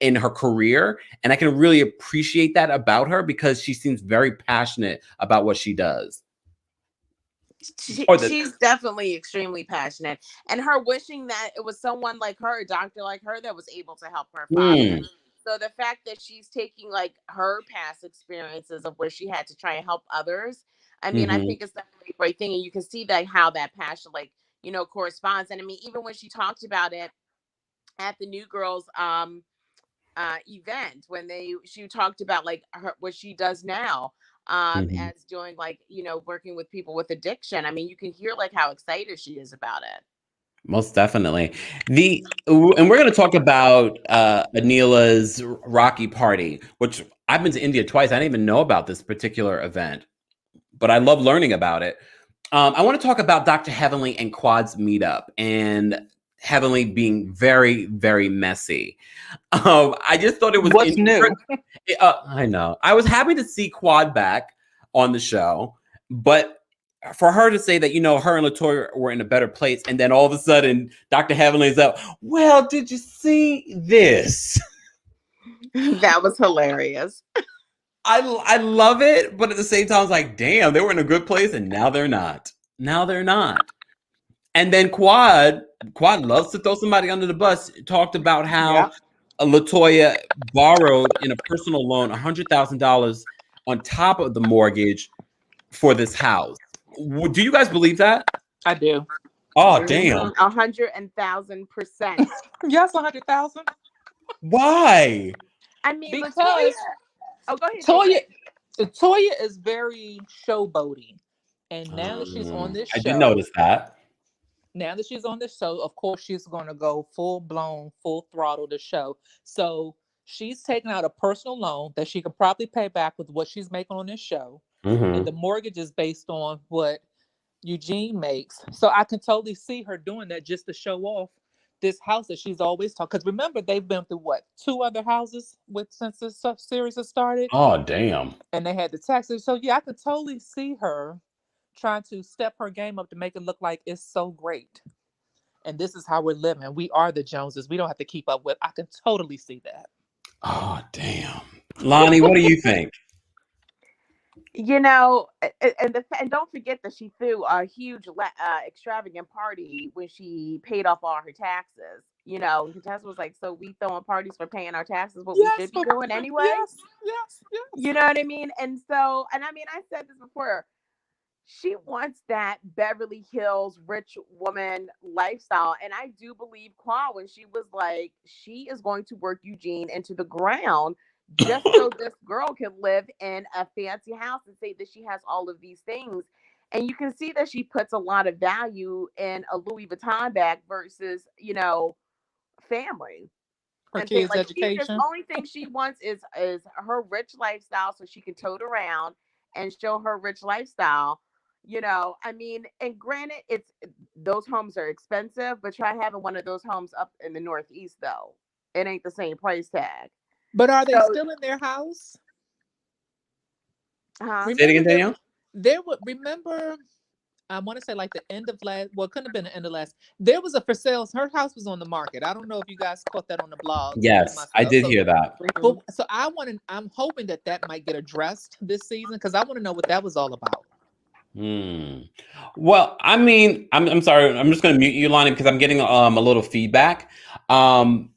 in her career. And I can really appreciate that about her because she seems very passionate about what she does. She's definitely extremely passionate, and her wishing that it was someone like her, a doctor like her, that was able to help her father. So the fact that she's taking like her past experiences of where she had to try and help others, I mean, I think it's definitely a great thing, and you can see that how that passion, like, corresponds. And I mean, even when she talked about it at the New Girls event, when she talked about like what she does now, as doing like, working with people with addiction. I mean, you can hear like how excited she is about it. Most definitely. And we're going to talk about Anila's Rocky Party, which I've been to India twice. I didn't even know about this particular event, but I love learning about it. I want to talk about Dr. Heavenly and Quad's meetup, and Heavenly being very, very messy. I just thought it was what's new. I know. I was happy to see Quad back on the show, but for her to say that, her and LaToya were in a better place, and then all of a sudden Dr. Heavenly's up, well, did you see this? That was hilarious. I love it, but at the same time, I was like, damn, they were in a good place, and now they're not. And then Quad loves to throw somebody under the bus, talked about how LaToya borrowed in a personal loan $100,000 on top of the mortgage for this house. Do you guys believe that? I do. Oh, damn. 100,000%. Yes, 100,000. I Why? mean, because LaToya. Oh, go ahead. Toya is very showboaty, and now that she's on this show, I did notice that. Now that she's on this show, of course, she's going to go full throttle the show. So she's taking out a personal loan that she could probably pay back with what she's making on this show. And the mortgage is based on what Eugene makes. So I can totally see her doing that just to show off this house that she's always talking. Because remember, they've been through 2 other houses since this series has started. Oh, damn. And they had the taxes. So yeah, I could totally see her trying to step her game up to make it look like it's so great. And this is how we're living. We are the Joneses. We don't have to keep up with. I can totally see that. Oh, damn. Lonnie, what do you think? And don't forget that she threw a huge extravagant party when she paid off all her taxes. Contessa was like, so we throwing parties for paying our taxes, what we should be doing anyway. Yes. You know what I mean? And so, and I mean, I said this before, she wants that Beverly Hills rich woman lifestyle. And I do believe Qua when she was like, she is going to work Eugene into the ground just so this girl can live in a fancy house and say that she has all of these things. And you can see that she puts a lot of value in a Louis Vuitton bag versus, family. Her kids' education. The only thing she wants is her rich lifestyle so she can tote around and show her rich lifestyle. I mean, and granted, those homes are expensive, but try having one of those homes up in the Northeast, though. It ain't the same price tag. But are they still in their house? Say it again, Danielle? Remember, I want to say like the end of last, well, it couldn't have been the end of last. There was a for sale. Her house was on the market. I don't know if you guys caught that on the blog. Yes, I did hear that. So I'm hoping that might get addressed this season because I want to know what that was all about. Well, I mean, I'm sorry. I'm just going to mute you, Lonnie, because I'm getting a little feedback. I'm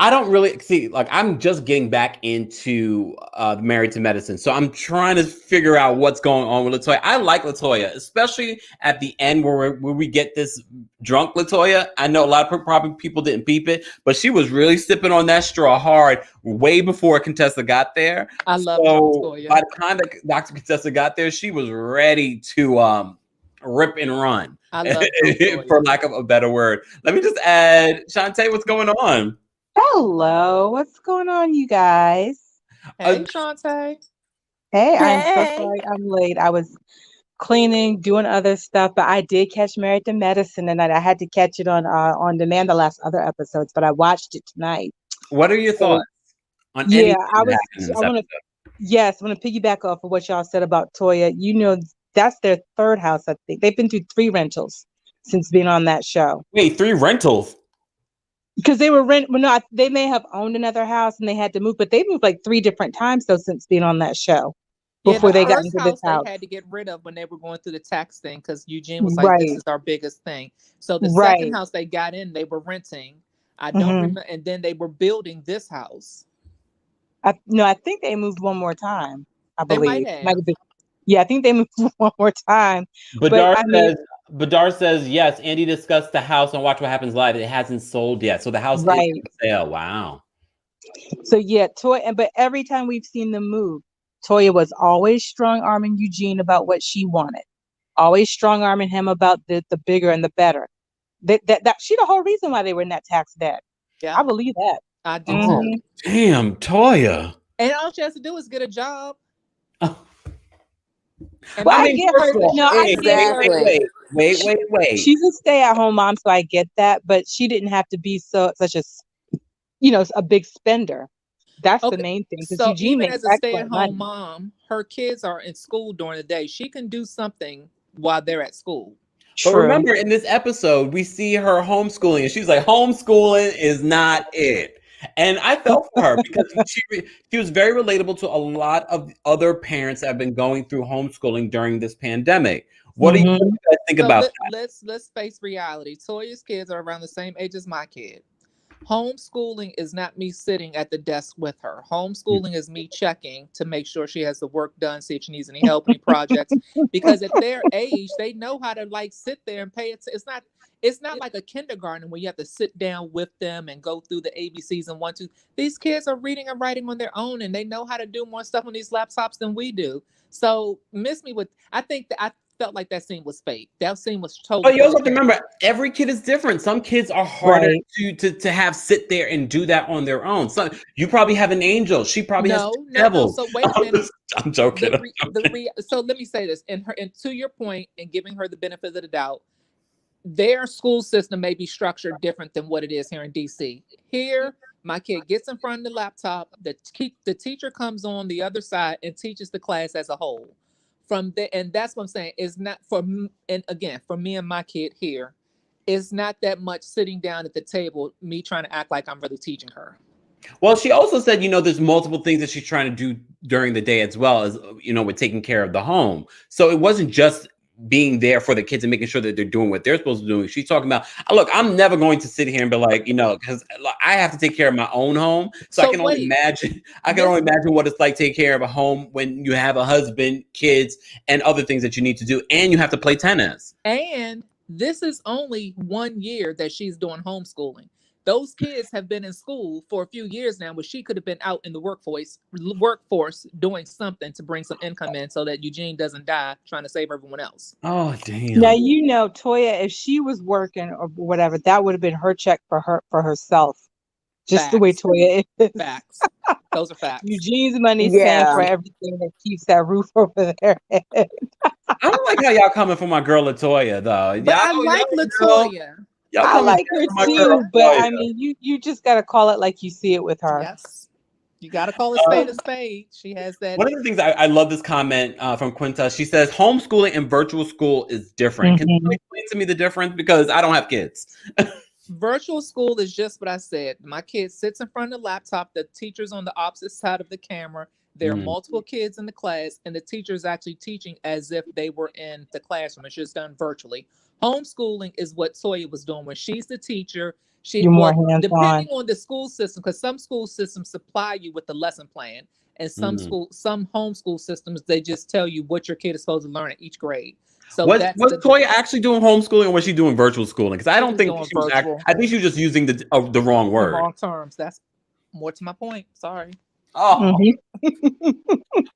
I don't really see, like, I'm just getting back into Married to Medicine. So I'm trying to figure out what's going on with LaToya. I like LaToya, especially at the end where we get this drunk LaToya. I know a lot of probably people didn't peep it, but she was really sipping on that straw hard way before Contessa got there. I love LaToya. By the time that Dr. Contessa got there, she was ready to rip and run. I love LaToya. For lack of a better word. Let me just add, Shantae, what's going on? Hello, what's going on, you guys? Hey, Shantae. Hey, I'm so sorry I'm late. I was cleaning, doing other stuff, but I did catch Married to Medicine tonight. I had to catch it on demand the last other episodes, but I watched it tonight. What are your thoughts on yeah, anything I want to piggyback off of what y'all said about Toya. You know, that's their third house, I think. They've been through 3 rentals since being on that show. Wait, 3 rentals? Because they were they may have owned another house and they had to move, but they moved like 3 different times though since being on that show. Before they got into this house, they had to get rid of when they were going through the tax thing because Eugene was like, "This is our biggest thing." So the second house they got in, they were renting. I don't remember, and then they were building this house. I think they moved one more time. I believe. They might have. Yeah, I think they moved one more time. Badar says, yes, Andy discussed the house on Watch What Happens Live. It hasn't sold yet. So the house is for sale. Wow. So yeah, but every time we've seen them move, Toya was always strong-arming Eugene about what she wanted. Always strong-arming him about the bigger and the better. That she the whole reason why they were in that tax debt. Yeah. I believe that. I do too. Damn, Toya. And all she has to do is get a job. Well, I get her. No, exactly. Wait. She's a stay-at-home mom, so I get that. But she didn't have to be such a big spender. That's the main thing. So Eugene even as a stay-at-home mom, her kids are in school during the day. She can do something while they're at school. But remember, in this episode, we see her homeschooling, and she's like, "Homeschooling is not it." And I felt for her because she was very relatable to a lot of other parents that have been going through homeschooling during this pandemic. What do you guys think about that? Let's face reality. Toya's kids are around the same age as my kid. Homeschooling is not me sitting at the desk with her. Homeschooling is me checking to make sure she has the work done, see if she needs any help, any projects. Because at their age, they know how to sit there and pay it. It's not like a kindergarten where you have to sit down with them and go through the ABCs and 1, 2. These kids are reading and writing on their own, and they know how to do more stuff on these laptops than we do. So I felt like that scene was fake. That scene was totally. But you also have to remember, every kid is different. Some kids are harder to have sit there and do that on their own. So you probably have an angel. She probably has devils. So wait a minute. I'm joking. So let me say this, and to your point, and giving her the benefit of the doubt, their school system may be structured different than what it is here in DC. Here, my kid gets in front of the laptop. The teacher comes on the other side and teaches the class as a whole. And that's what I'm saying. It's not for me and my kid here, it's not that much sitting down at the table, me trying to act like I'm really teaching her. Well, she also said, there's multiple things that she's trying to do during the day as well as, with taking care of the home. So it wasn't just being there for the kids and making sure that they're doing what they're supposed to do. She's talking about, look, I'm never going to sit here and be like, because I have to take care of my own home. So I can only imagine what it's like taking care of a home when you have a husband, kids, and other things that you need to do. And you have to play tennis. And this is only 1 year that she's doing homeschooling. Those kids have been in school for a few years now, but she could have been out in the workforce doing something to bring some income in so that Eugene doesn't die trying to save everyone else. Oh, damn. Now, Toya, if she was working or whatever, that would have been her check for herself. Just the way Toya is. Facts. Those are facts. Eugene's money's paying for everything that keeps that roof over their head. I don't like how y'all coming for my girl LaToya, though. But I like LaToya. I like her too, but I mean, you just got to call it like you see it with her. Yes, you got to call a spade a spade. She has that. One of the things I love this comment from Quinta. She says homeschooling and virtual school is different. Can you explain to me the difference? Because I don't have kids. Virtual school is just what I said. My kid sits in front of the laptop. The teacher's on the opposite side of the camera. There are multiple kids in the class, and the teacher is actually teaching as if they were in the classroom. It's just done virtually. Homeschooling is what Toya was doing when she's the teacher. You're more hands-on. Depending on the school system, because some school systems supply you with the lesson plan, and some homeschool systems, they just tell you what your kid is supposed to learn at each grade. So was Toya actually doing homeschooling, or was she doing virtual schooling? Because I don't think she was I think she was just using the wrong word. Wrong terms. That's more to my point. Sorry. Oh.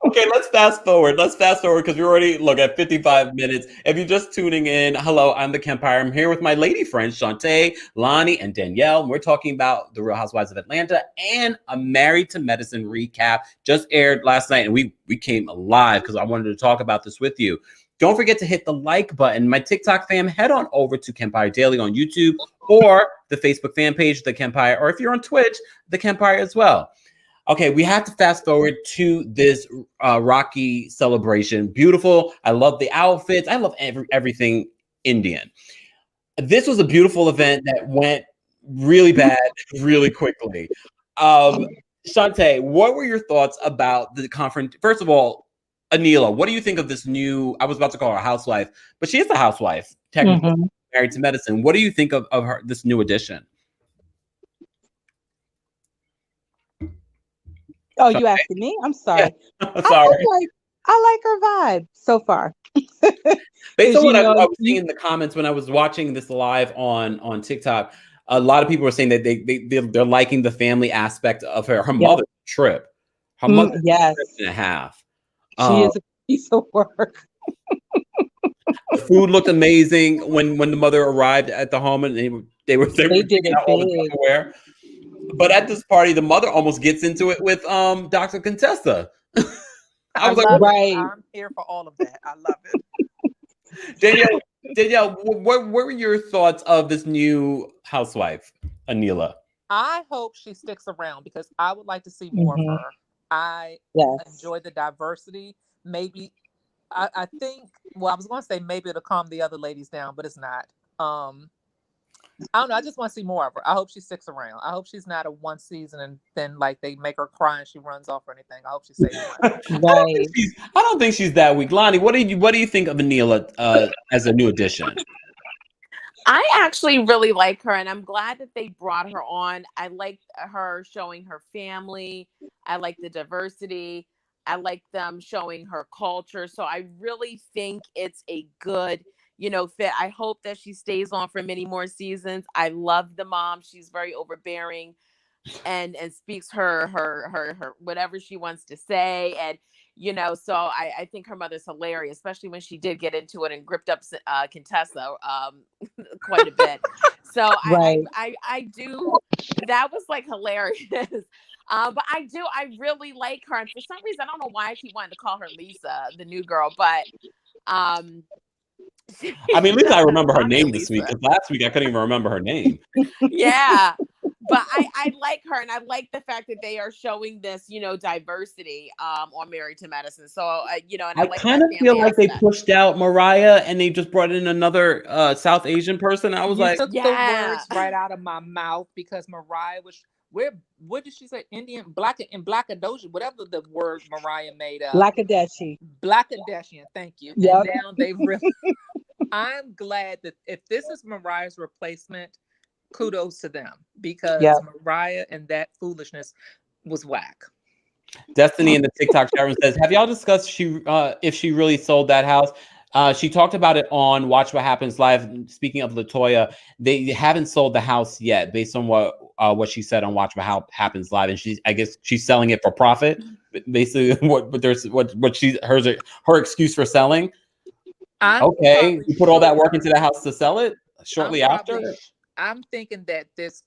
Okay, let's fast forward. Because we're already at 55 minutes. If you're just tuning in, hello, I'm TheKempire. I'm here with my lady friends, Shantae, Lonnie, and Danielle. And we're talking about the Real Housewives of Atlanta and a Married to Medicine recap. Just aired last night, and we came alive because I wanted to talk about this with you. Don't forget to hit the like button. My TikTok fam, head on over to Kempire Daily on YouTube or the Facebook fan page, TheKempire, or if you're on Twitch, TheKempire as well. Okay, we have to fast forward to this Rocky celebration. Beautiful. I love the outfits. I love everything Indian. This was a beautiful event that went really bad really quickly. Shantae, what were your thoughts about the conference? First of all, Anila, what do you think of this new, I was about to call her a housewife, but she is a housewife, technically Married to Medicine. What do you think of her, this new addition? Oh, you asking me? I'm sorry. Yeah. Sorry. I like her vibe so far. Based on what I was seeing in the comments when I was watching this live on TikTok, a lot of people were saying that they're liking the family aspect of her mother's trip. Her mother's trip and a half. She is a piece of work. The food looked amazing when the mother arrived at the home, and they did it all the Tupperware. But at this party, the mother almost gets into it with Dr. Contessa. I was I'm here for all of that. I love it. Danielle, what were your thoughts of this new housewife, Anila? I hope she sticks around because I would like to see more of her. I enjoy the diversity. Maybe I think, well, I was going to say maybe it'll calm the other ladies down, but it's not. I don't know. I just want to see more of her. I hope she sticks around. I hope she's not a one season and then they make her cry and she runs off or anything. I hope she stays around. I don't think she's that weak. Lonnie, what do you think of Anila as a new addition? I actually really like her, and I'm glad that they brought her on. I like her showing her family. I like the diversity. I like them showing her culture. So I really think it's a good fit. I hope that she stays on for many more seasons. I love the mom. She's very overbearing and speaks her whatever she wants to say. And, so I think her mother's hilarious, especially when she did get into it and gripped up Contessa quite a bit. So I do, that was hilarious. But I really like her. And for some reason, I don't know why I keep wanting to call her Lisa, the new girl, but at least I remember her name this week, because last week I couldn't even remember her name. Yeah, but I like her, and I like the fact that they are showing this, diversity on Married to Medicine. So, and I kind of feel like they pushed out Mariah and they just brought in another South Asian person. I was took the words right out of my mouth, because Mariah was. What did she say? Indian, Blackadoshi, whatever the word Mariah made up. Blackadeshi. Thank you. Yep. And now they really. I'm glad that if this is Mariah's replacement, kudos to them, because Mariah and that foolishness was whack. Destiny in the TikTok chat room says, "Have y'all discussed if she really sold that house?" She talked about it on Watch What Happens Live. Speaking of LaToya, they haven't sold the house yet, based on what she said on Watch What Happens Live, and I guess she's selling it for profit. Basically, her excuse for selling. You put all that work into the house to sell it shortly after. I'm thinking that this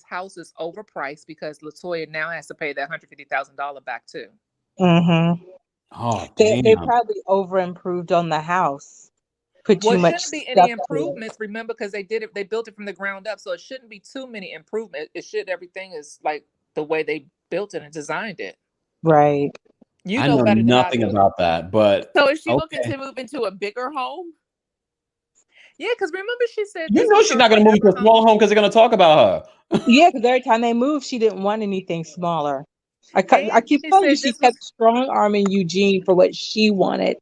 house is overpriced because LaToya now has to pay that $150,000 back too. Mm-hmm. Oh, they probably over improved on the house. Shouldn't be any improvements. Remember, because they built it from the ground up, so it shouldn't be too many improvements. Everything is like the way they built it and designed it. Right. I know better nothing about that, but so is she looking to move into a bigger home? Yeah, because remember she said she's not going to move to a small home because they're going to talk about her. Yeah, because every time they moved, she didn't want anything smaller. I And keep she telling you, said she this was, kept strong arming Eugene for what she wanted.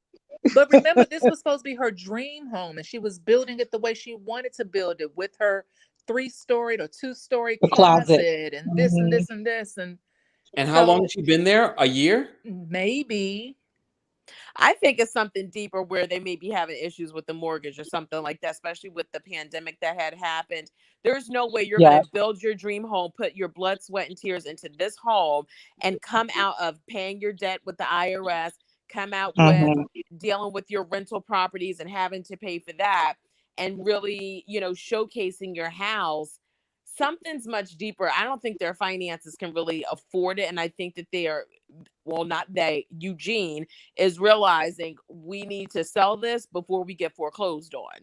but remember, this was supposed to be her dream home, and she was building it the way she wanted to build it with her 3-story or 2-story The closet. closet and this and Hmm. this and this. And And how long so has she been there? A year? maybe, I think it's something deeper where they may be having issues with the mortgage or something like that, especially with the pandemic that had happened. There's no way you're going Yeah. to build your dream home, put your blood, sweat, and tears into this home, and come out of paying your debt with the IRS, come out with Hmm. dealing with your rental properties and having to pay for that, and really, showcasing your house. Something's much deeper. I don't think their finances can really afford it. And I think that they are, well, not they, Eugene is realizing we need to sell this before we get foreclosed on.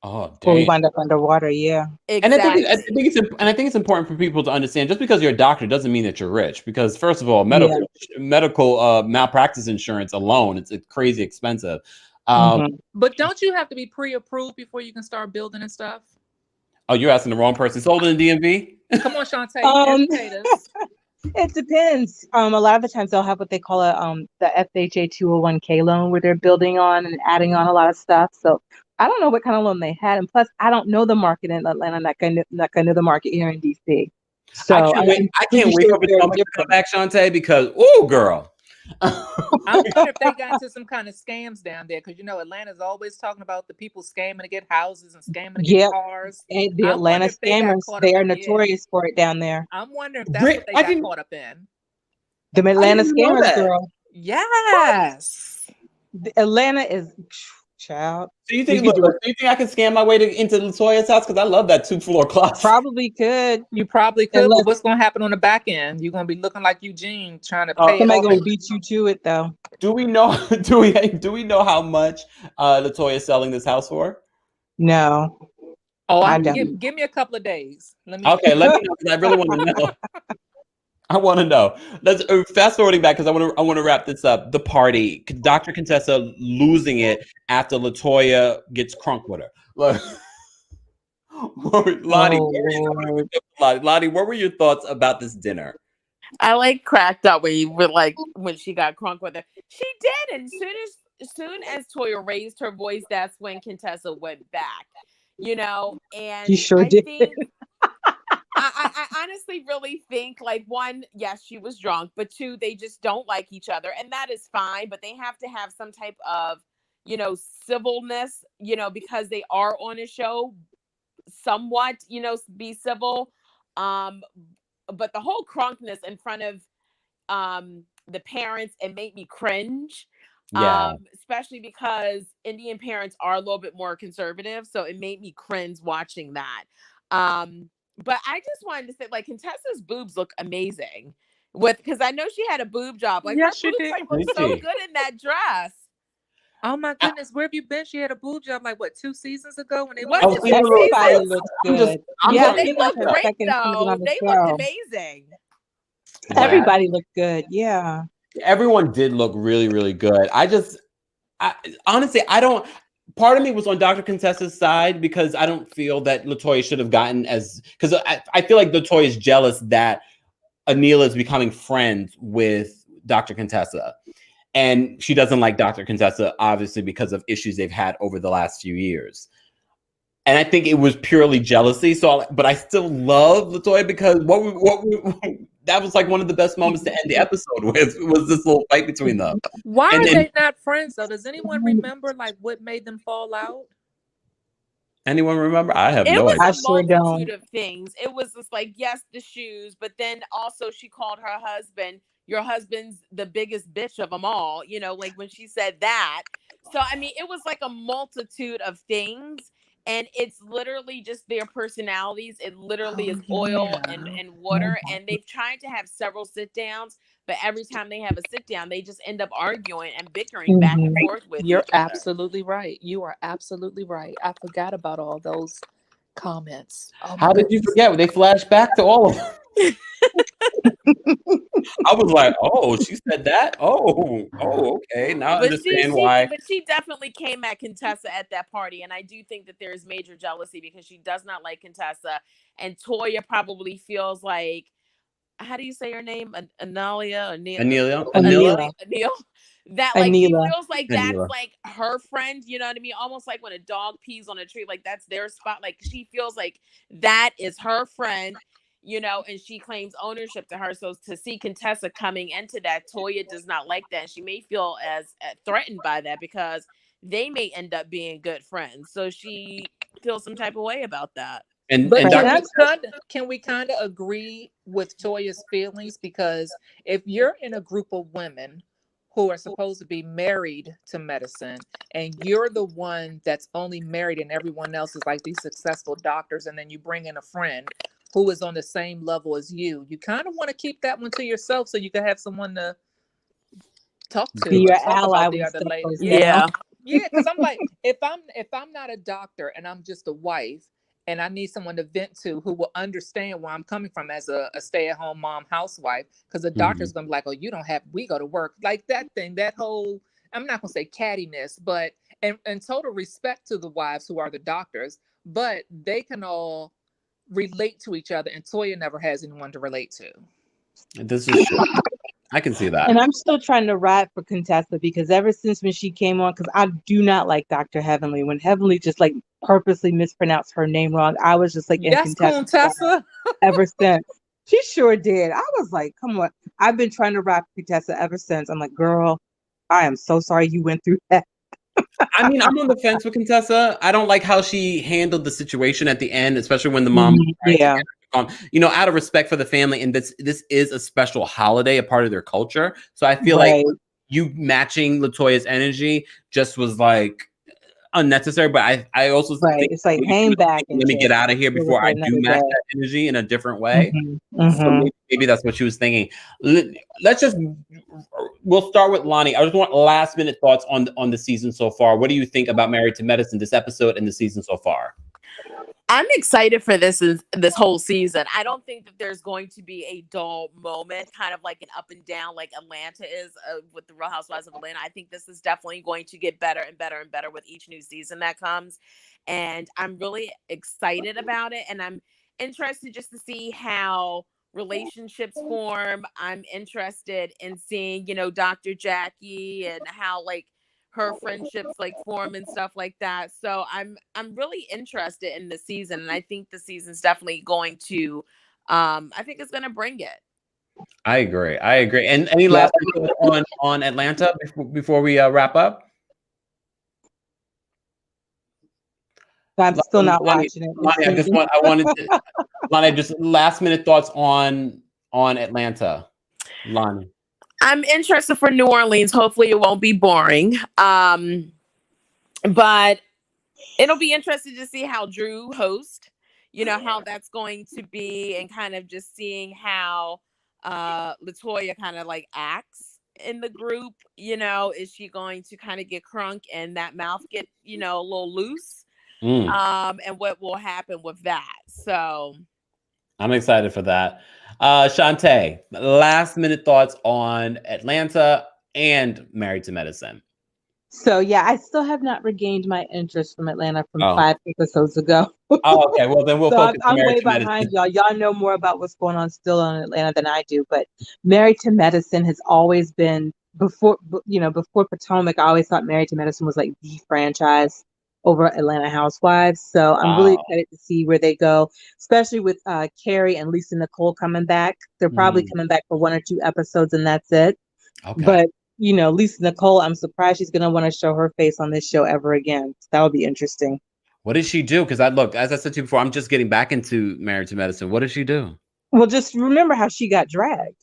Oh, Before we dang. wind up underwater, yeah. And I think Exactly. it's important for people to understand. Just because you're a doctor doesn't mean that you're rich. Because first of all, Yeah. medical malpractice insurance alone, it's crazy expensive. Hmm. but don't you have to be pre-approved before you can start building and stuff? Oh, you're asking the wrong person. Sold in the DMV? Come on, Shantae, Um, educate us. it depends. A lot of the times they'll have what they call the FHA 201k loan where they're building on and adding on a lot of stuff. So I don't know what kind of loan they had, and plus I don't know the market in Atlanta, like I know the market here in DC. I So can't wait. I'm I pretty can't wait sure for it's very Potomac to come different. back, Shantae, because oh, girl. I wonder if they got into some kind of scams down there, because Atlanta's always talking about the people scamming to get houses and scamming to get Yep, cars. and the I Atlanta wonder if they got scammers, caught up they are in it. notorious for it down there. I'm wondering if that's what they I got didn't. caught up in. The I Atlanta didn't know scammers, that. girl. Yes. Atlanta is child. So you We think? could Look, do do it. you think I can scam my way into LaToya's house? Because I love that 2-floor closet. Probably could, You probably could, unless but what's going to happen on the back end? You're going to be looking like Eugene trying to Oh, pay it somebody off. gonna beat you to it though. do we know? Do we know how much LaToya is selling this house for? No, Oh, I don't. give me a couple of days. Let me. Okay, let me know because I really want to know. I want to know. Let's fast forwarding back because I want to wrap this up. The party, Dr. Contessa losing it after LaToya gets crunk with her. Look, Lottie, Oh Lord. what were your thoughts about this dinner? I cracked up when you were when she got crunk with her. She did, and as soon as Toya raised her voice, that's when Contessa went back. You And sure I did. think I honestly really think one, yes, she was drunk, but two, they just don't like each other, and that is fine. But they have to have some type of civilness, because they are on a show. Somewhat, be civil. Um, but the whole crunkness in front of the parents, it made me cringe. Yeah. Especially because Indian parents are a little bit more conservative, so it made me cringe watching that. But I just wanted to say, Contessa's boobs look amazing because I know she had a boob job. Her Yes, she boobs did. look Did so she? good in that dress. Oh my I, goodness, where have you been? She had a boob job 2 seasons ago when they Was went I to it was 2 seeing a little. Everybody seasons? looks I'm just. good. I'm Yeah, Yeah, sorry. they she's like look her great second season though. on the They look show. amazing. Wow. Everybody looked good. Yeah. Everyone did look really, really good. Honestly, I don't. Part of me was on Dr. Contessa's side because I don't feel that LaToya should have gotten because I feel like LaToya is jealous that Anila is becoming friends with Dr. Contessa. And she doesn't like Dr. Contessa, obviously, because of issues they've had over the last few years. And I think it was purely jealousy. But I still love LaToya because that was one of the best moments to end the episode with was this little fight between them. Why And are then they not friends though? Does anyone remember what made them fall out? anyone remember? I have It no idea. was I a sure multitude don't. of things. It was just yes, the shoes, but then also she called her husband, your husband's the biggest bitch of them all, when she said that. So, I mean, it was a multitude of things. And it's literally just their personalities. It literally is Oh oil yeah. and water. And they've tried to have several sit downs, but every time they have a sit down, they just end up arguing and bickering back and Mhm. forth with You're each other. absolutely right. You are absolutely right. I forgot about all those comments. Oh my How did you goodness. forget? They flashed back to all of them. I was like, oh, she said that? Oh, okay. Now I But understand why. she definitely came at Contessa at that party, and I do think that there is major jealousy because she does not like Contessa, and Toya probably feels like how do you say her name? Analia, Anila. Anil. That like she Anila. feels like that's Anila. like her friend, you know what I mean? Almost like when a dog pees on a tree, like that's their spot. Like she feels like that is her friend, you know, and she claims ownership to her. So to see Contessa coming into that, Toya does not like that. And she may feel as threatened by that because they may end up being good friends. So she feels some type of way about that. But And Right. Dr. can we kind of agree with Toya's feelings? Because if you're in a group of women who are supposed to be married to medicine, and you're the one that's only married, and everyone else is like these successful doctors, and then you bring in a friend who is on the same level as you kind of want to keep that one to yourself so you can have someone to talk to Be or your talk ally about the when other stuff ladies. goes down. Yeah, because I'm like, if I'm not a doctor and I'm just a wife and I need someone to vent to who will understand where I'm coming from as a stay-at-home mom housewife, because the doctor's gonna be like, oh, you don't have, we go to work, like that thing, that whole, I'm not gonna say cattiness, but and total respect to the wives who are the doctors, but they can all relate to each other, and Toya never has anyone to relate to. This is true. I can see that. And I'm still trying to ride for Contessa because ever since when she came on, because I do not like Dr. Heavenly. When Heavenly just like purposely mispronounced her name wrong, I was just like in Yes, Contessa's side Contessa. ever since. She sure did. I was like, come on. I've been trying to ride for Contessa ever since. I'm like, girl, I am so sorry you went through that. I mean, I'm on the fence with Contessa. I don't like how she handled the situation at the end, especially when the mom was trying to Yeah. get her to calm. You know, out of respect for the family, and this is a special holiday, a part of their culture. So I feel like Right. you matching LaToya's energy just was like unnecessary. But I also Right. think It's like maybe she hang was back thinking, and let me get just out of here deal before with I it do another match day. that energy in a different way. So Hmm. maybe that's what she was thinking. Let's just, we'll start with Lonnie. I just want last minute thoughts on the season so far. What do you think about Married to Medicine, this episode and the season so far? I'm excited for this whole season. I don't think that there's going to be a dull moment, kind of like an up and down, like Atlanta is with the Real Housewives of Atlanta. I think this is definitely going to get better and better and better with each new season that comes, and I'm really excited about it. And I'm interested just to see how relationships form. I'm interested in seeing, you know, Dr. Jackie and how like her friendships like form and stuff like that. So I'm really interested in the season, and I think the season's definitely going to I think it's gonna bring it. I agree. And any Yep. last thoughts on Atlanta before we wrap up? I'm still not Lonnie, watching it. Lonnie, I wanted to, Lonnie, just last minute thoughts on Atlanta. Lonnie. I'm interested for New Orleans. Hopefully it won't be boring. But it'll be interesting to see how Drew hosts, you know, how that's going to be, and kind of just seeing how LaToya kind of like acts in the group. You know, is she going to kind of get crunk and that mouth get, you know, a little loose? And what will happen with that? So I'm excited for that. Shantae, last minute thoughts on Atlanta and Married to Medicine. So yeah, I still have not regained my interest from Atlanta from Oh. 5 episodes ago. Oh, okay. Well, then we'll So focus on I'm Married way to Medicine. behind y'all. Y'all know more about what's going on still on Atlanta than I do. But Married to Medicine has always been before Potomac. I always thought Married to Medicine was like the franchise over Atlanta Housewives. So I'm really Wow. excited to see where they go, especially with Carrie and Lisa Nicole coming back. They're probably coming back for 1 or 2 episodes, and that's it. Okay. But you know, Lisa Nicole, I'm surprised she's gonna want to show her face on this show ever again. That would be interesting. What did she do? Because as I said to you before, I'm just getting back into Married to Medicine. What did she do? Well, just remember how she got dragged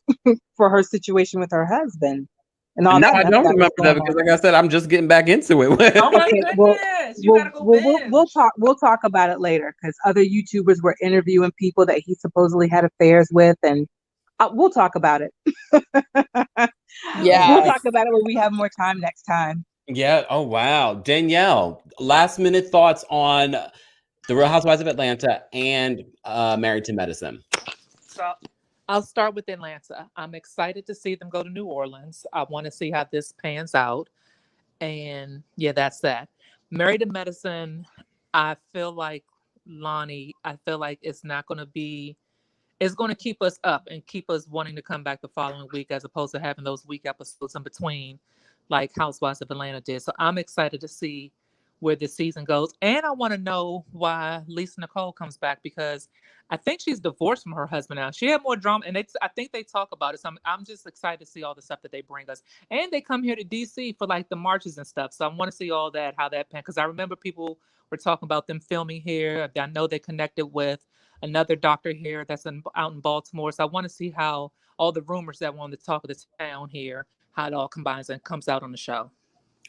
for her situation with her husband and all And now that I mess don't that was remember that going because, on. like I said, I'm just getting back into it. Oh my Okay, goodness. You gotta go we'll binge. talk about it later because other YouTubers were interviewing people that he supposedly had affairs with, and we'll talk about it. We'll yeah. talk about it when we have more time next time. Yeah. Oh, wow. Danielle, last minute thoughts on The Real Housewives of Atlanta and Married to Medicine. So I'll start with Atlanta. I'm excited to see them go to New Orleans. I want to see how this pans out. And yeah, that's that. Married to Medicine, I feel like Lonnie, I feel like it's not going to be it's going to keep us up and keep us wanting to come back the following week, as opposed to having those week episodes in between, like Housewives of Atlanta did. So I'm excited to see where this season goes. And I want to know why Lisa Nicole comes back, because I think she's divorced from her husband now. She had more drama, and I think they talk about it. So I'm just excited to see all the stuff that they bring us. And they come here to DC for like the marches and stuff. So I want to see all that, how that, because I remember people were talking about them filming here. I know they connected with another doctor here that's out in Baltimore. So I want to see how all the rumors that were on the talk of the town here, how it all combines and comes out on the show.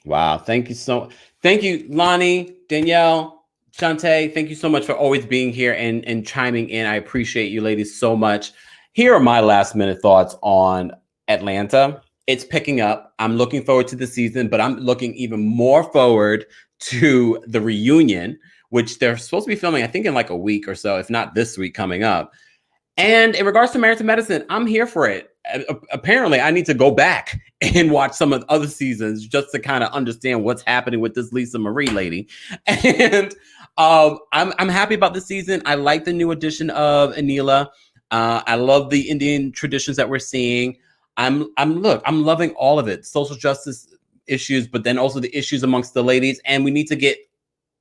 Wow. Thank you, Lonnie, Danielle, Shantae. Thank you so much for always being here and chiming in. I appreciate you ladies so much. Here are my last minute thoughts on Atlanta. It's picking up. I'm looking forward to the season, but I'm looking even more forward to the reunion, which they're supposed to be filming, I think, in like a week or so, if not this week coming up. And in regards to Married to Medicine, I'm here for it. Apparently, I need to go back and watch some of the other seasons just to kind of understand what's happening with this Lisa Marie lady. And I'm happy about the season. I like the new addition of Anila. I love the Indian traditions that we're seeing. I'm loving all of it. Social justice issues, but then also the issues amongst the ladies. And we need to get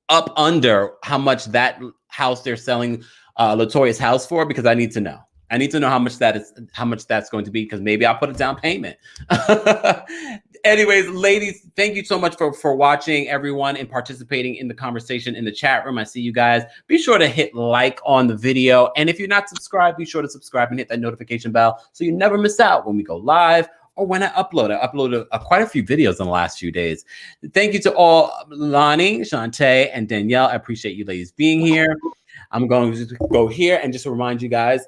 up under how much that house they're selling LaToya's house for, because I need to know. I need to know how much that's going to be, because maybe I'll put a down payment. Anyways, ladies, thank you so much for watching, everyone, and participating in the conversation in the chat room. I see you guys. Be sure to hit like on the video. And if you're not subscribed, be sure to subscribe and hit that notification bell so you never miss out when we go live or when I upload. I uploaded quite a few videos in the last few days. Thank you to all, Lonnie, Shantae, and Danielle. I appreciate you ladies being here. I'm going to go here and just remind you guys,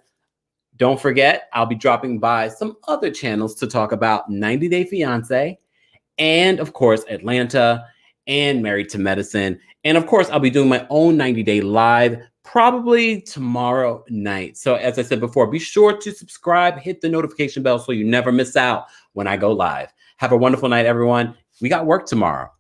don't forget, I'll be dropping by some other channels to talk about 90 Day Fiancé and, of course, Atlanta and Married to Medicine. And, of course, I'll be doing my own 90 Day Live probably tomorrow night. So, as I said before, be sure to subscribe, hit the notification bell so you never miss out when I go live. Have a wonderful night, everyone. We got work tomorrow.